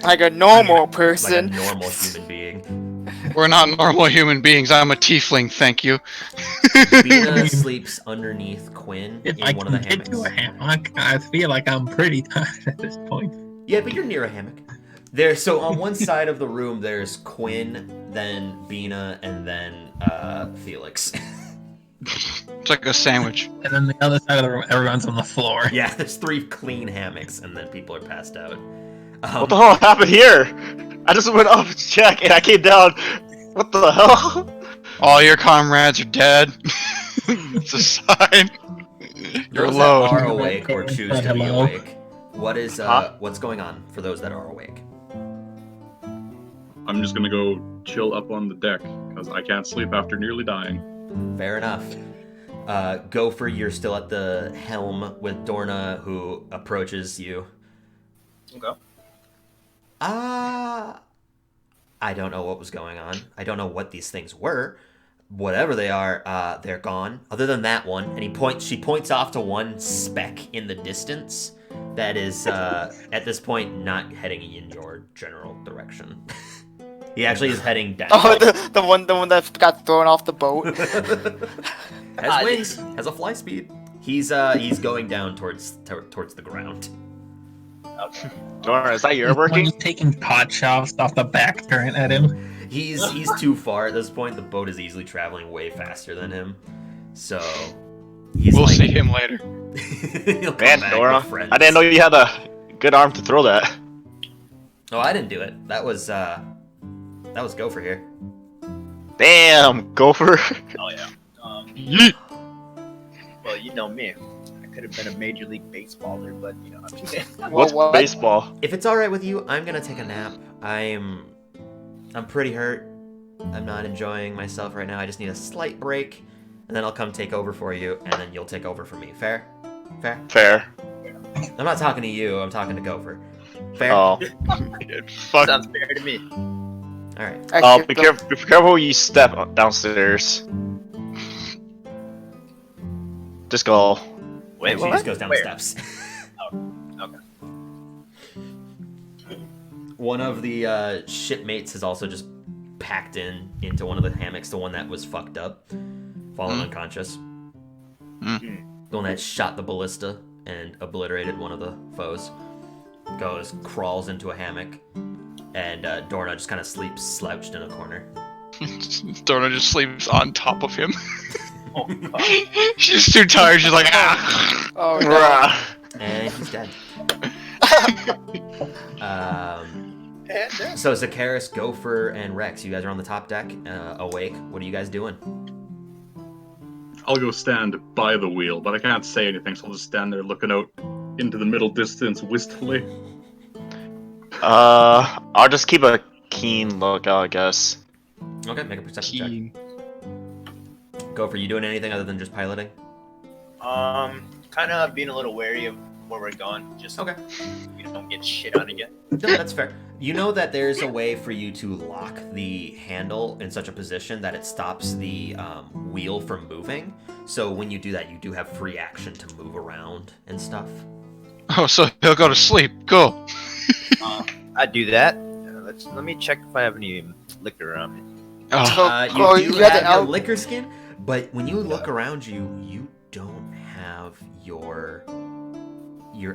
Like a normal Like a person. normal human being. We're not normal human beings. I'm a tiefling, thank you. Bina sleeps underneath Quinn If in I one of the can get to a hammocks. hammock, I feel like I'm pretty tired at this point. Yeah, but you're near a hammock. So on one side of the room, there's Quinn, then Bina, and then Felix. It's like a sandwich. And then the other side of the room, everyone's on the floor. Yeah, there's 3 clean hammocks, and then people are passed out. What the hell happened here? I just went up to check and I came down. What the hell? All your comrades are dead. It's a sign. You're Those alone. that are awake or choose to be Hello. awake. What is what's going on for those that are awake? I'm just gonna go chill up on the deck because I can't sleep after nearly dying. Fair enough. Gopher, you're still at the helm with Dorna, who approaches you. Okay. I don't know what was going on. I don't know what these things were. Whatever they are, they're gone. Other than that one, and she points off to one speck in the distance that is, at this point, not heading in your general direction. He actually is heading down. Oh, the one that got thrown off the boat. Has wings, has a fly speed. He's going down towards the ground. Okay. Dora, is that your working? One's taking pot shots off the back turret at him. He's too far at this point. The boat is easily traveling way faster than him. So we'll see him later. He'll come Man, back Dora, with friends. I didn't know you had a good arm to throw that. Oh, I didn't do it. That was Gopher here. Damn, Gopher. Oh yeah. Yeet. Well, you know me. I could have been a Major League Baseballer, but you know, I'm just saying. What's baseball? If it's all right with you, I'm gonna take a nap. I'm pretty hurt. I'm not enjoying myself right now. I just need a slight break, and then I'll come take over for you, and then you'll take over for me. Fair? Fair? Fair. I'm not talking to you. I'm talking to Gopher. Fair? Oh. Fuck. Sounds fair to me. All right. Oh, be careful when you step downstairs. Just go. Wait, She what? just goes down Where? the steps. Oh, okay. One of the shipmates has also just packed into one of the hammocks, the one that was fucked up, fallen unconscious. The one that shot the ballista and obliterated one of the foes. Crawls into a hammock, and Dorna just kind of sleeps slouched in a corner. Dorna just sleeps on top of him. Oh, God. She's too tired. She's like, ah. Oh, no. And he's dead. So Zakaris, Gopher, and Rex, you guys are on the top deck, awake. What are you guys doing? I'll go stand by the wheel, but I can't say anything, so I'll just stand there looking out into the middle distance wistfully. I'll just keep a keen lookout, I guess. Okay, make a perception check. Gopher, you doing anything other than just piloting? Kind of being a little wary of where we're going, just so we don't get shit on again. No, that's fair. You know that there's a way for you to lock the handle in such a position that it stops the wheel from moving. So when you do that, you do have free action to move around and stuff. Oh, so he'll go to sleep. Cool. I do that. Let me check if I have any liquor around me. You do have your liquor skin, but when you look around you, you don't have your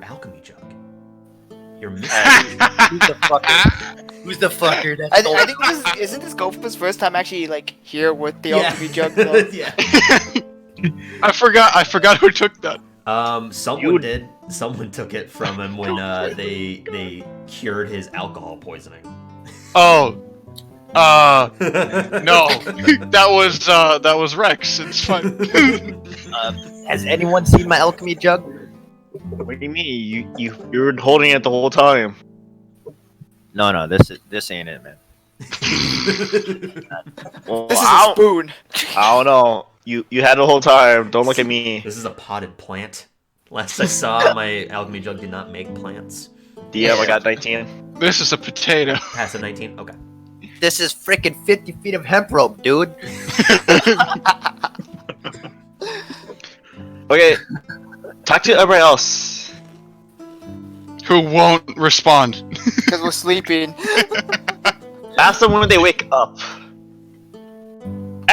alchemy jug. You're missing. Who's the fucker? Who's the fucker? That's I think isn't this Gopher's first time actually like here with the alchemy jug? Though? Yeah. I forgot who took that. Someone did. Someone took it from him when they cured his alcohol poisoning. Oh. No. That was Rex. It's fine. Has anyone seen my alchemy jug? What do you mean? You were holding it the whole time. No, this ain't it, man. Well, This is a spoon. I don't know. You had it the whole time. Don't look at me. This is a potted plant. Last I saw, my alchemy jug did not make plants. Do you ever got 19? This is a potato. Pass a 19? Okay. This is freaking 50 feet of hemp rope, dude. Okay. Talk to everybody else. Who won't respond. Because we're sleeping. Ask them when they wake up.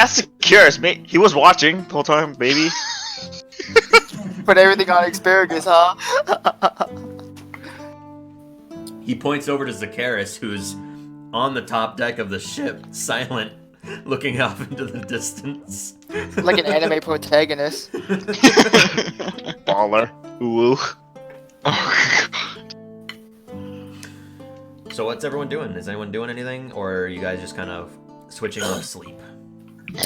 Ask Curious, mate. He was watching the whole time, baby. Put everything on asparagus, huh? He points over to Zacharis, who's on the top deck of the ship, silent, looking off into the distance. Like an anime protagonist. Baller. Ooh. Oh, So what's everyone doing? Is anyone doing anything, or are you guys just kind of switching off sleep? Is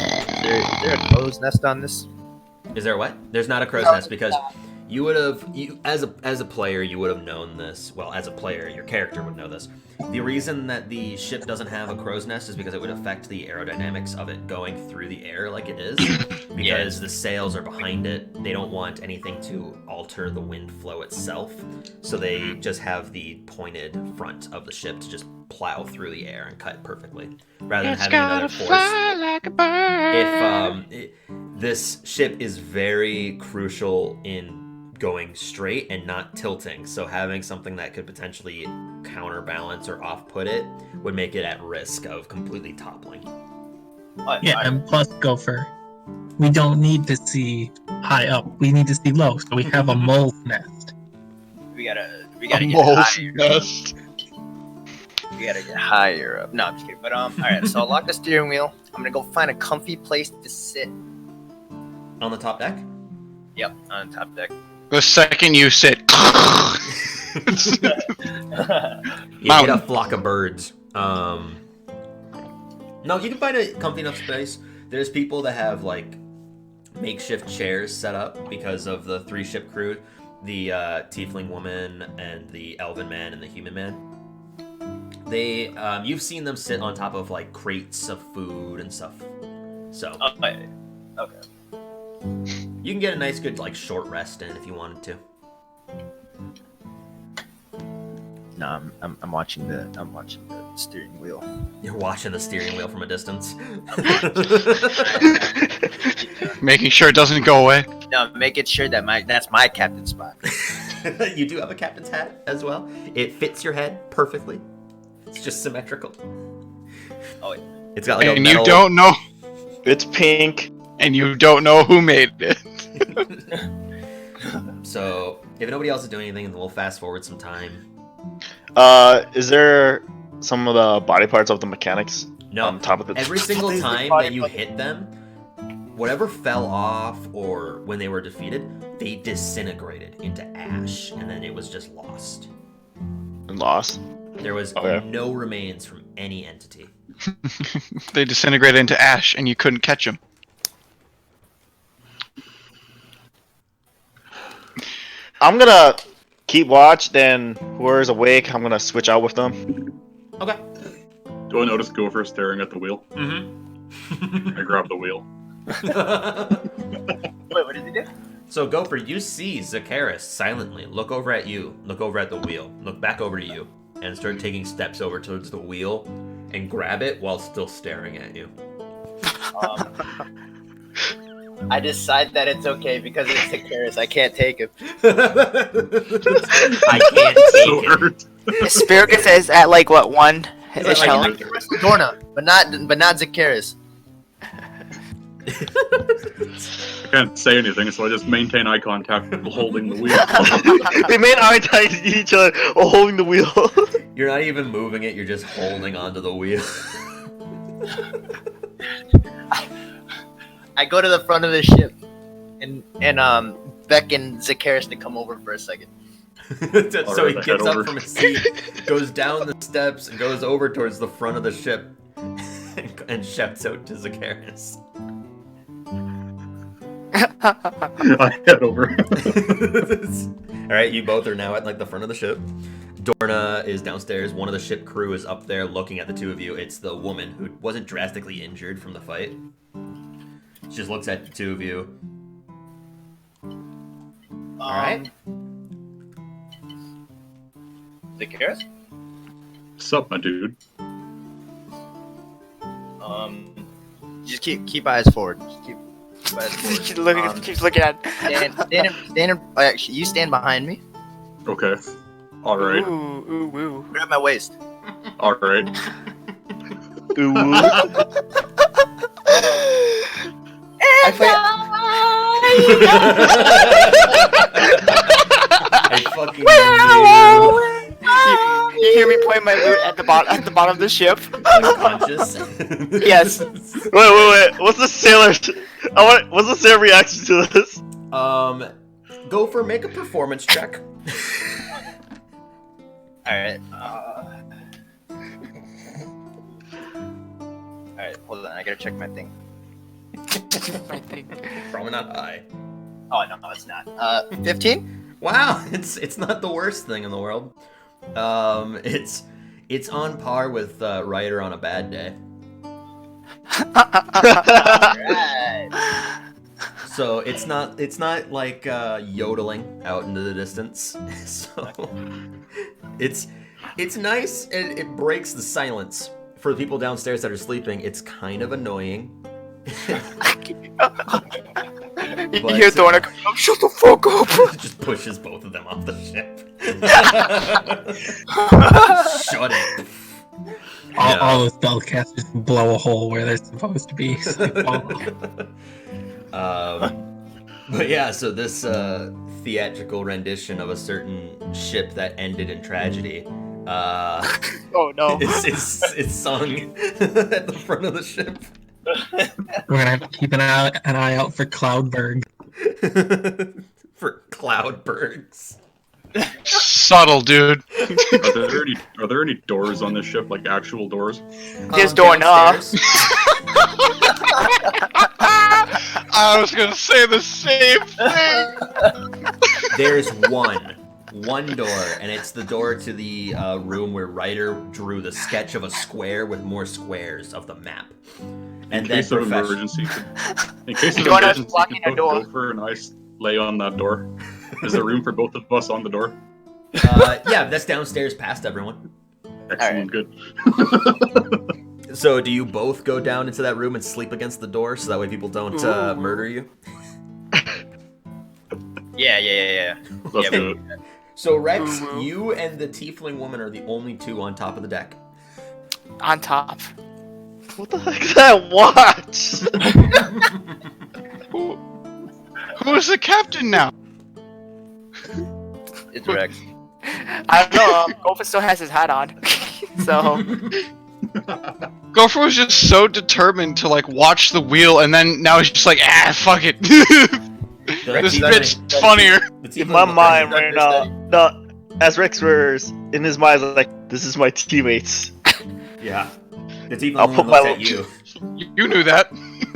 there a crow's nest on this? Is there what? There's not a crow's nest because you would have, as a player, you would have known this. Well, as a player, your character would know this. The reason that the ship doesn't have a crow's nest is because it would affect the aerodynamics of it going through the air like it is. Because the sails are behind it. They don't want anything to alter the wind flow itself. So they just have the pointed front of the ship to just plow through the air and cut perfectly. Rather than having another force. like a bird. If this ship is very crucial in going straight and not tilting, so having something that could potentially counterbalance or off-put it would make it at risk of completely toppling. Yeah, and plus, Gopher, we don't need to see high up. We need to see low, so we have a mole's nest. We gotta A get mole's higher. nest. We gotta get higher up. No, I'm just kidding. But alright, so I'll lock the steering wheel. I'm gonna go find a comfy place to sit. On the top deck? Yep, on top deck. The second you sit, You get a flock of birds. No, you can find a comfy enough space. There's people that have like makeshift chairs set up because of the 3 ship crew, the tiefling woman and the elven man and the human man. They, you've seen them sit on top of like crates of food and stuff. So Okay. you can get a nice, good like short rest in if you wanted to. No, I'm watching the steering wheel. You're watching the steering wheel from a distance. making sure it doesn't go away. No, making sure that that's my captain spot. You do have a captain's hat as well. It fits your head perfectly. It's just symmetrical. Oh, yeah. It's got like a And metal... you don't know. It's pink. And you don't know who made it. So, if nobody else is doing anything, then we'll fast forward some time. Is there some of the body parts of the mechanics No. on top of the... Every single time that you hit them, whatever fell off or when they were defeated, they disintegrated into ash, and then it was just lost. Lost? There was Okay. no remains from any entity. They disintegrated into ash, and you couldn't catch them. I'm gonna keep watch, then whoever's awake, I'm gonna switch out with them. Okay. Do I notice Gopher staring at the wheel? Mm-hmm. I grab the wheel. Wait, what did he do? So, Gopher, you see Zacharis silently look over at you, look over at the wheel, look back over to you, and start taking steps over towards the wheel and grab it while still staring at you. I decide that it's okay because it's Zacharis. I can't take him. I can't take it. Asparagus is at like what, 1 Is ish that health? like Dorna, but not Zacharis. I can't say anything, so I just maintain eye contact while holding the wheel. They made eye contact to each other while holding the wheel. You're not even moving it, you're just holding onto the wheel. I go to the front of the ship and beckon Zacharis to come over for a second. So he Alright, gets head up over. from his seat, goes down the steps, and goes over towards the front of the ship and shouts out to Zacharis. I head over. Alright, you both are now at like the front of the ship. Dorna is downstairs. One of the ship crew is up there looking at the two of you. It's the woman who wasn't drastically injured from the fight. She just looks at the two of you. Alright. Zacharis? Sup, my dude? Just keep eyes forward. Just keep eyes forward. Keeps looking at. Actually, you stand behind me. Okay. Alright. Ooh. Grab my waist. Alright. I fucking You hear me playing my lute at the bottom of the ship? unconscious. Yes. Wait. What's the sailor's? What's the sailor reaction to this? Go for make a performance check. Alright. Alright, hold on. I gotta check my thing. My thing. Probably not high. Oh, no, it's not. 15? Wow, it's not the worst thing in the world. It's on par with Ryder on a bad day. Alright. So it's not like yodeling out into the distance. So it's nice and it breaks the silence. For the people downstairs that are sleeping, it's kind of annoying. You hear Thorna come up, shut the fuck up! Just pushes both of them off the ship. Shut it. All the spellcasters blow a hole where they're supposed to be. But yeah, so this theatrical rendition of a certain ship that ended in tragedy. Oh no! It's sung at the front of the ship. We're gonna have to keep an eye out for Cloudberg. For Cloudbergs. Subtle, dude. Are there any doors on this ship, like actual doors? His doorknob. I was gonna say the same thing. There's one door, and it's the door to the room where Ryder drew the sketch of a square with more squares of the map. In case of emergency, could Gopher and I lay on that door? Is there room for both of us on the door? Yeah, that's downstairs past everyone. Excellent, good. So do you both go down into that room and sleep against the door so that way people don't murder you? Yeah. Let's do it. So Rex, you and the tiefling woman are the only two on top of the deck. On top. What the heck is that watch? Who is the captain now? It's Rex. I don't know. Gopher still has his hat on, so. Gopher was just so determined to like watch the wheel, and then now he's just like, fuck it. This bit's funnier. In my mind right now, as Rex was in his mind, like, this is my teammates. Yeah. The tiefling I'll woman put looks at you. You knew that.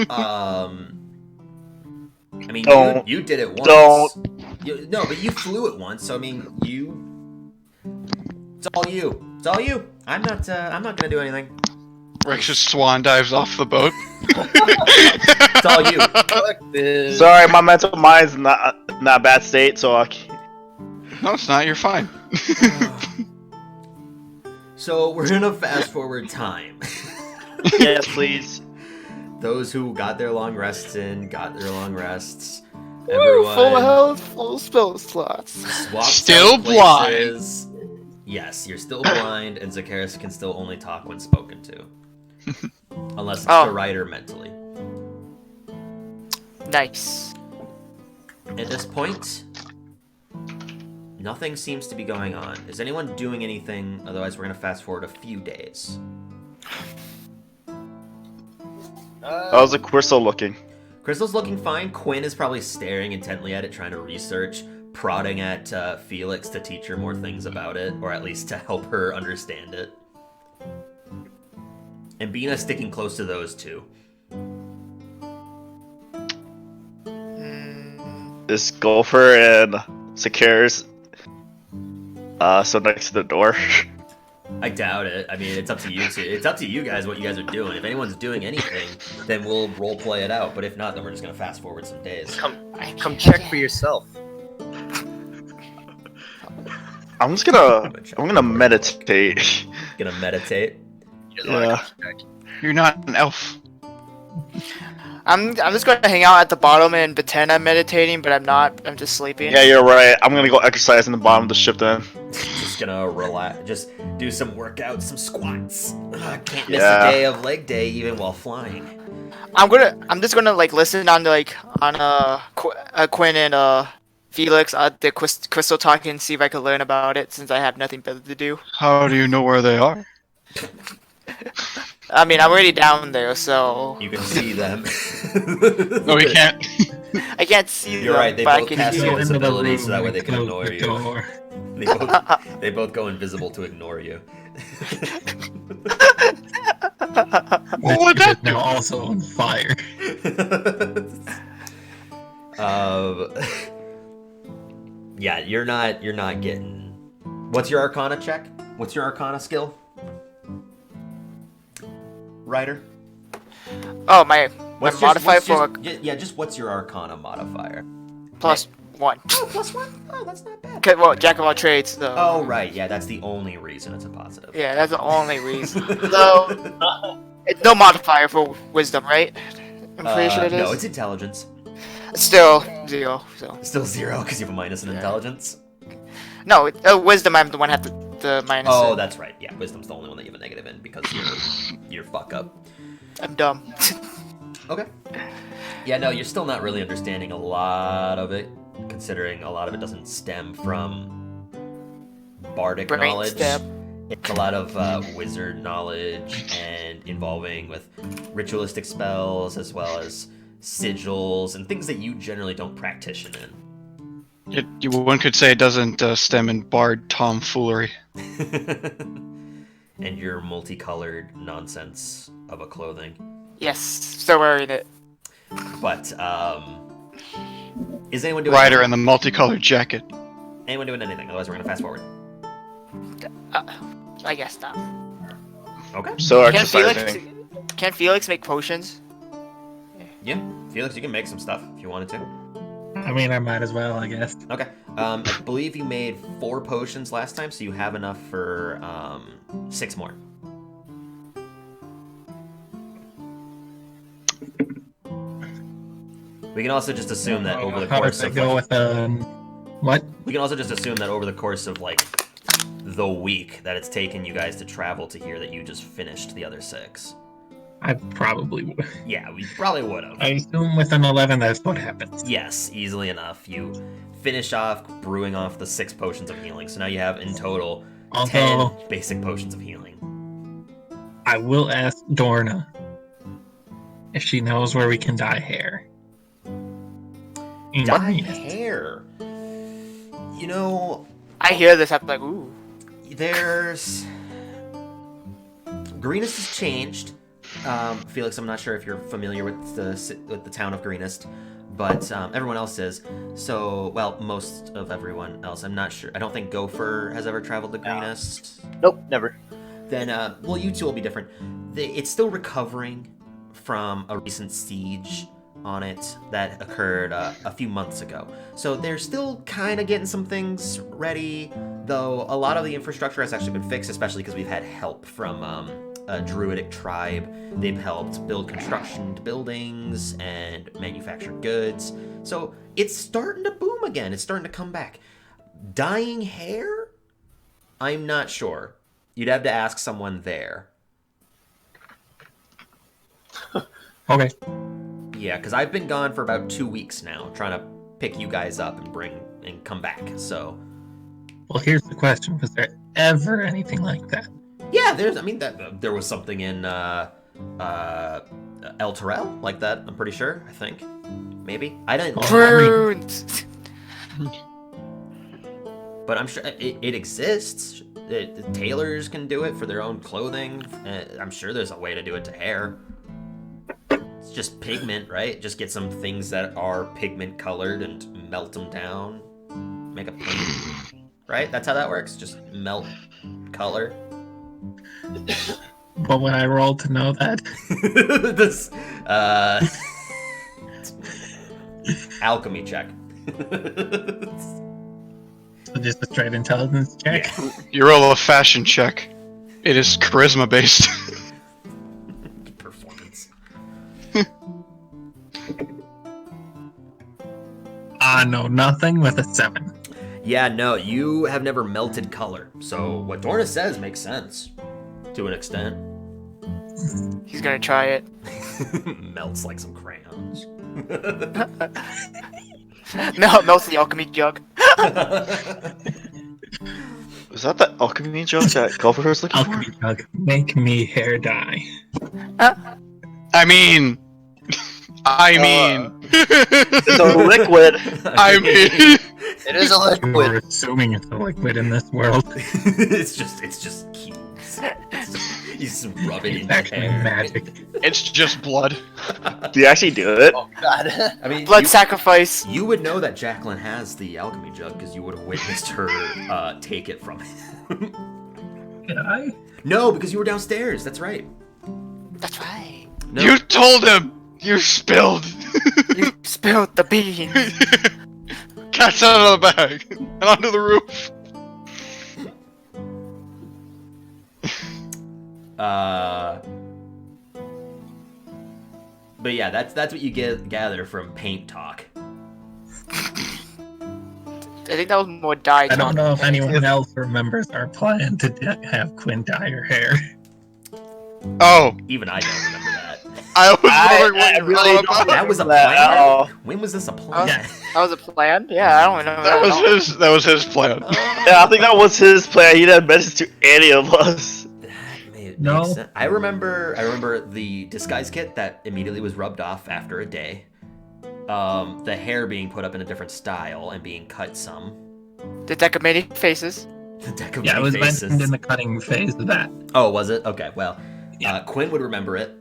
I mean, Don't. you did it once. Don't. No, but you flew it once, so I mean, it's all you. It's all you. I'm not gonna do anything. Rex just swan dives off the boat. It's all you. Sorry, my mental mind's not a bad state, so I can't. No, it's not. You're fine. So we're gonna fast forward time. Yes, please. Those who got their long rests in, got their long rests. Woo, Everyone full health, full spell slots. swapped Still out places. Yes, you're still blind, and Zacharias can still only talk when spoken to. Unless it's the writer mentally. Nice. At this point, nothing seems to be going on. Is anyone doing anything? Otherwise, we're going to fast forward a few days. How's the Crystal looking? Crystal's looking fine. Quinn is probably staring intently at it, trying to research, prodding at Felix to teach her more things about it, or at least to help her understand it. And Bina's sticking close to those two. Is Gopher and Sakira's so next to the door? I doubt it. I mean, it's up to you two. It's up to you guys what you guys are doing. If anyone's doing anything, then we'll role play it out. But if not, then we're just gonna fast forward some days. Come check for yourself. I'm gonna meditate. Gonna meditate. Yeah. You're not an elf. I'm just gonna hang out at the bottom and pretend I'm meditating, but I'm not. I'm just sleeping. Yeah, you're right. I'm gonna go exercise in the bottom of the ship then. Just gonna relax. Just do some workouts, some squats. Can't miss a day of leg day even while flying. I'm just gonna like listen on Quinn and Felix the crystal talk and see if I can learn about it since I have nothing better to do. How do you know where they are? I mean, I'm already down there, so you can see them. No, we can't. I can't see You're them. right. They but both I can cast hear your them. invisibility so that way they can ignore you. They both go invisible to ignore you. What would that now also on fire? Yeah, you're not getting. What's your Arcana check? What's your Arcana skill? Ryder? Oh, my modifier for just what's your Arcana modifier? +1. Oh, +1? Oh, that's not bad. Well, jack of all trades. So. Oh, right. Yeah, that's the only reason it's a positive. Yeah, that's the only reason. So, it's no modifier for wisdom, right? I'm pretty sure it is. No, it's intelligence. Still 0. So. Still 0 because you have a minus in intelligence? No, wisdom I'm the one have the minus. Oh, in. that's right. Yeah, wisdom's the only one that you have a negative in because you're fuck up. I'm dumb. Okay. Yeah, no, you're still not really understanding a lot of it, considering a lot of it doesn't stem from bardic knowledge. It's a lot of wizard knowledge and involving with ritualistic spells as well as sigils and things that you generally don't practice in. One could say it doesn't stem in bard tomfoolery. And your multicolored nonsense of a clothing. Yes, still wearing it. But, is anyone doing Ryder in the multicolored jacket. Anyone doing anything? Otherwise we're gonna fast forward. I guess not. Okay. So exercising. Can Felix make potions? Yeah, Felix, you can make some stuff if you wanted to. I mean, I might as well, I guess. Okay. I believe you made 4 potions last time, so you have enough for 6 more. We can also just assume that over the course of what? We can also just assume that over the course of like the week that it's taken you guys to travel to here that you just finished the other 6. I probably would. Yeah, we probably would have. I assume with an 11 that's what happens. Yes, easily enough. You finish off brewing off the 6 potions of healing. So now you have in total 10 basic potions of healing. I will ask Dorna if she knows where we can dye hair. Dye hair? You know... I hear this, I'm like, ooh. There's... Greenest has changed. Felix, I'm not sure if you're familiar with the town of Greenest, but everyone else is. So, well, most of everyone else. I'm not sure. I don't think Gopher has ever traveled to Greenest. Nope, never. Then, well, you two will be different. It's still recovering from a recent siege on it that occurred a few months ago. So they're still kind of getting some things ready, though a lot of the infrastructure has actually been fixed, especially because we've had help from a druidic tribe. They've helped build construction buildings and manufacture goods. So it's starting to boom again. It's starting to come back. Dyeing hair? I'm not sure. You'd have to ask someone there. Okay. Yeah, because I've been gone for about 2 weeks now, trying to pick you guys up and come back, so... Well, here's the question. Was there ever anything like that? Yeah, there was something in El Terrell like that, I'm pretty sure, I think. Maybe. I didn't... But I'm sure it exists. The tailors can do it for their own clothing. I'm sure there's a way to do it to hair. It's just pigment, right? Just get some things that are pigment colored and melt them down. Make a paint. Right? That's how that works? Just melt color. But when I roll to know that... This, alchemy check. So just a straight intelligence check? Yeah. You roll a fashion check. It is charisma based. Performance. No, nothing with a 7. Yeah, no, you have never melted color. So what Dorna says makes sense. To an extent. He's gonna try it. Melts like some crayons. No, it melts the alchemy jug. Was that the alchemy jug that Gopher was looking Alchemy jug. Make me hair dye. I mean... it's a liquid. I mean... It is a liquid. We're assuming it's a liquid in this world. it's just cubes. You just rub it in your hair. Magic. It's just blood. Do you actually do it? Oh god. I mean, Blood sacrifice. You would know that Jacqueline has the alchemy jug because you would have witnessed her take it from him. Did I? No, because you were downstairs. That's right. That's right. No. You told him! You spilled! You spilled the beans. Cat's out of the bag and onto the roof. But yeah, that's what you gather from paint talk. I think that was more dye talk. I don't know if anyone else remembers our plan to have Quinn dye her hair. Oh. Even I don't remember that. I was wondering what you really were about. That was a plan? When was this a plan? That was a plan? Yeah, I don't remember That was his plan. Yeah, I think that was his plan. He didn't mention to any of us. No. I remember the disguise kit that immediately was rubbed off after a day. The hair being put up in a different style and being cut some. The deck of many faces. The deck of Yeah, it many was faces. mentioned in the cutting phase of that. Oh, was it? Okay, well, Quinn would remember it.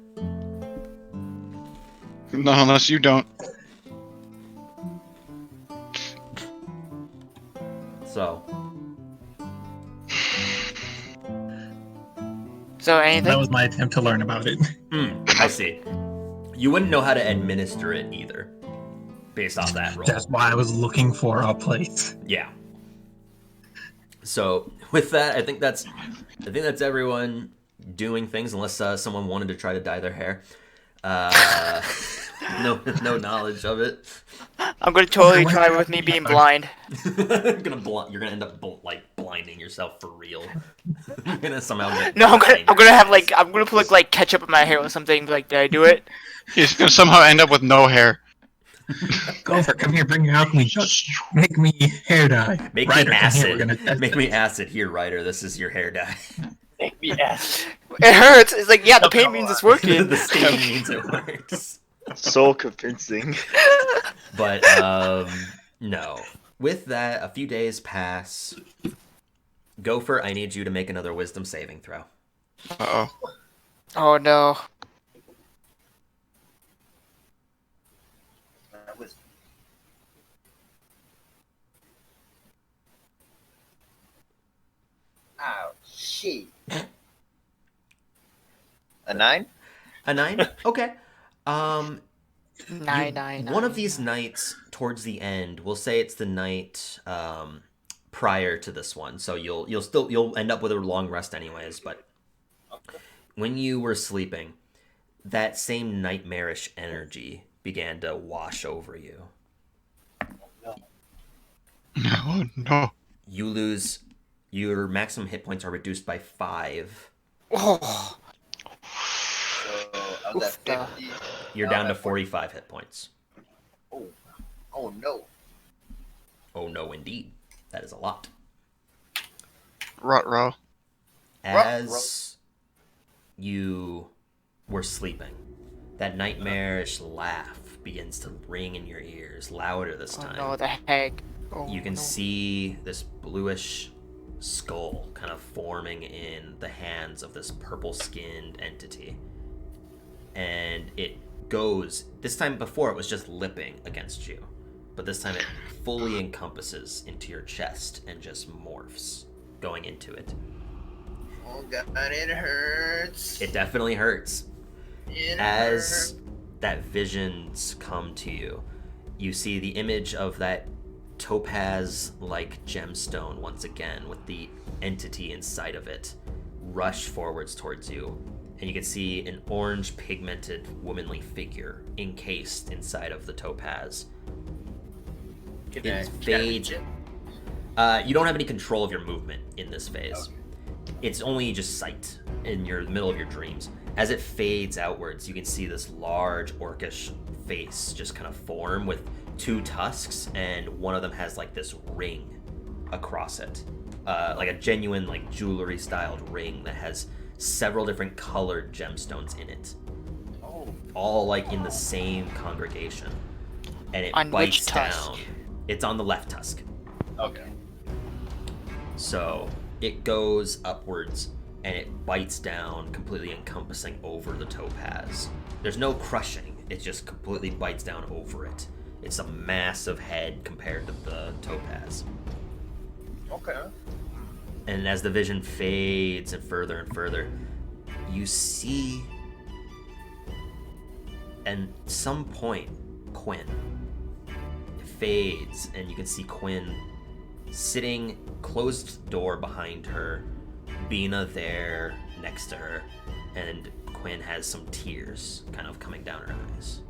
No, unless you don't. So. So anything? That was my attempt to learn about it. I see. You wouldn't know how to administer it either, based off that roll. That's why I was looking for a place. Yeah. So with that, I think that's everyone doing things, unless someone wanted to try to dye their hair. No knowledge of it. I'm gonna totally try with me being blind. You're gonna end up blinding yourself for real. You're gonna somehow get. No, I'm gonna put like ketchup in my hair or something. Like, did I do it? He's gonna somehow end up with no hair. Gopher, come here, bring your alchemy jug. Make me hair dye. Make Ryder, me come here, acid. we're gonna test Make it. me acid. Here, Ryder. This is your hair dye. Make me ass. It hurts. It's like, yeah, the pain means it's working. The steam means it works. So convincing. But no. With that, a few days pass. Gopher, I need you to make another wisdom saving throw. Uh-oh. Oh no. Oh shit. A 9? A 9? Okay. Nine. One of these nights towards the end, we'll say it's the night prior to this one, so you'll end up with a long rest anyways, but when you were sleeping, that same nightmarish energy began to wash over you. No. You lose your maximum hit points are reduced by 5. Oh. So I was at 50. You're down to 45 hit points. Oh no. Oh no, indeed. That is a lot. Ruh-roh. As you were sleeping, that nightmarish laugh begins to ring in your ears, louder this time. Oh no, the hag. Oh, You can see this bluish skull kind of forming in the hands of this purple-skinned entity. And it goes, this time before it was just lipping against you, but this time it fully encompasses into your chest and just morphs, going into it. Oh god, it hurts. It definitely hurts. It As that visions come to you, you see the image of that topaz-like gemstone once again with the entity inside of it rush forwards towards you, and you can see an orange pigmented womanly figure encased inside of the topaz. It fades. You don't have any control of your movement in this phase. It's only just sight in the middle of your dreams. As it fades outwards, you can see this large orcish face just kind of form with 2 tusks, and one of them has like this ring across it, like a genuine like jewelry styled ring that has several different colored gemstones in it, all like in the same congregation, and it on bites which tusk? down. It's on the left tusk. Okay. So it goes upwards and it bites down, completely encompassing over the topaz. There's no crushing, it just completely bites down over it. It's a massive head compared to the topaz. Okay. And as the vision fades and further, you see, at some point, Quinn. It fades, and you can see Quinn sitting, closed door behind her, Bina there next to her, and Quinn has some tears kind of coming down her eyes.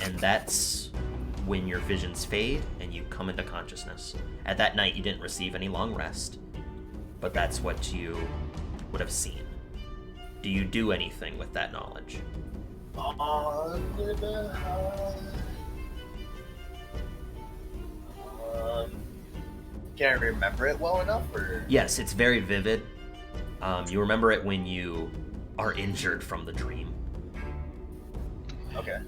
And that's when your visions fade and you come into consciousness. At that night, you didn't receive any long rest, but that's what you would have seen. Do you do anything with that knowledge? Can I remember it well enough, or? Yes, it's very vivid. You remember it when you are injured from the dream. Okay.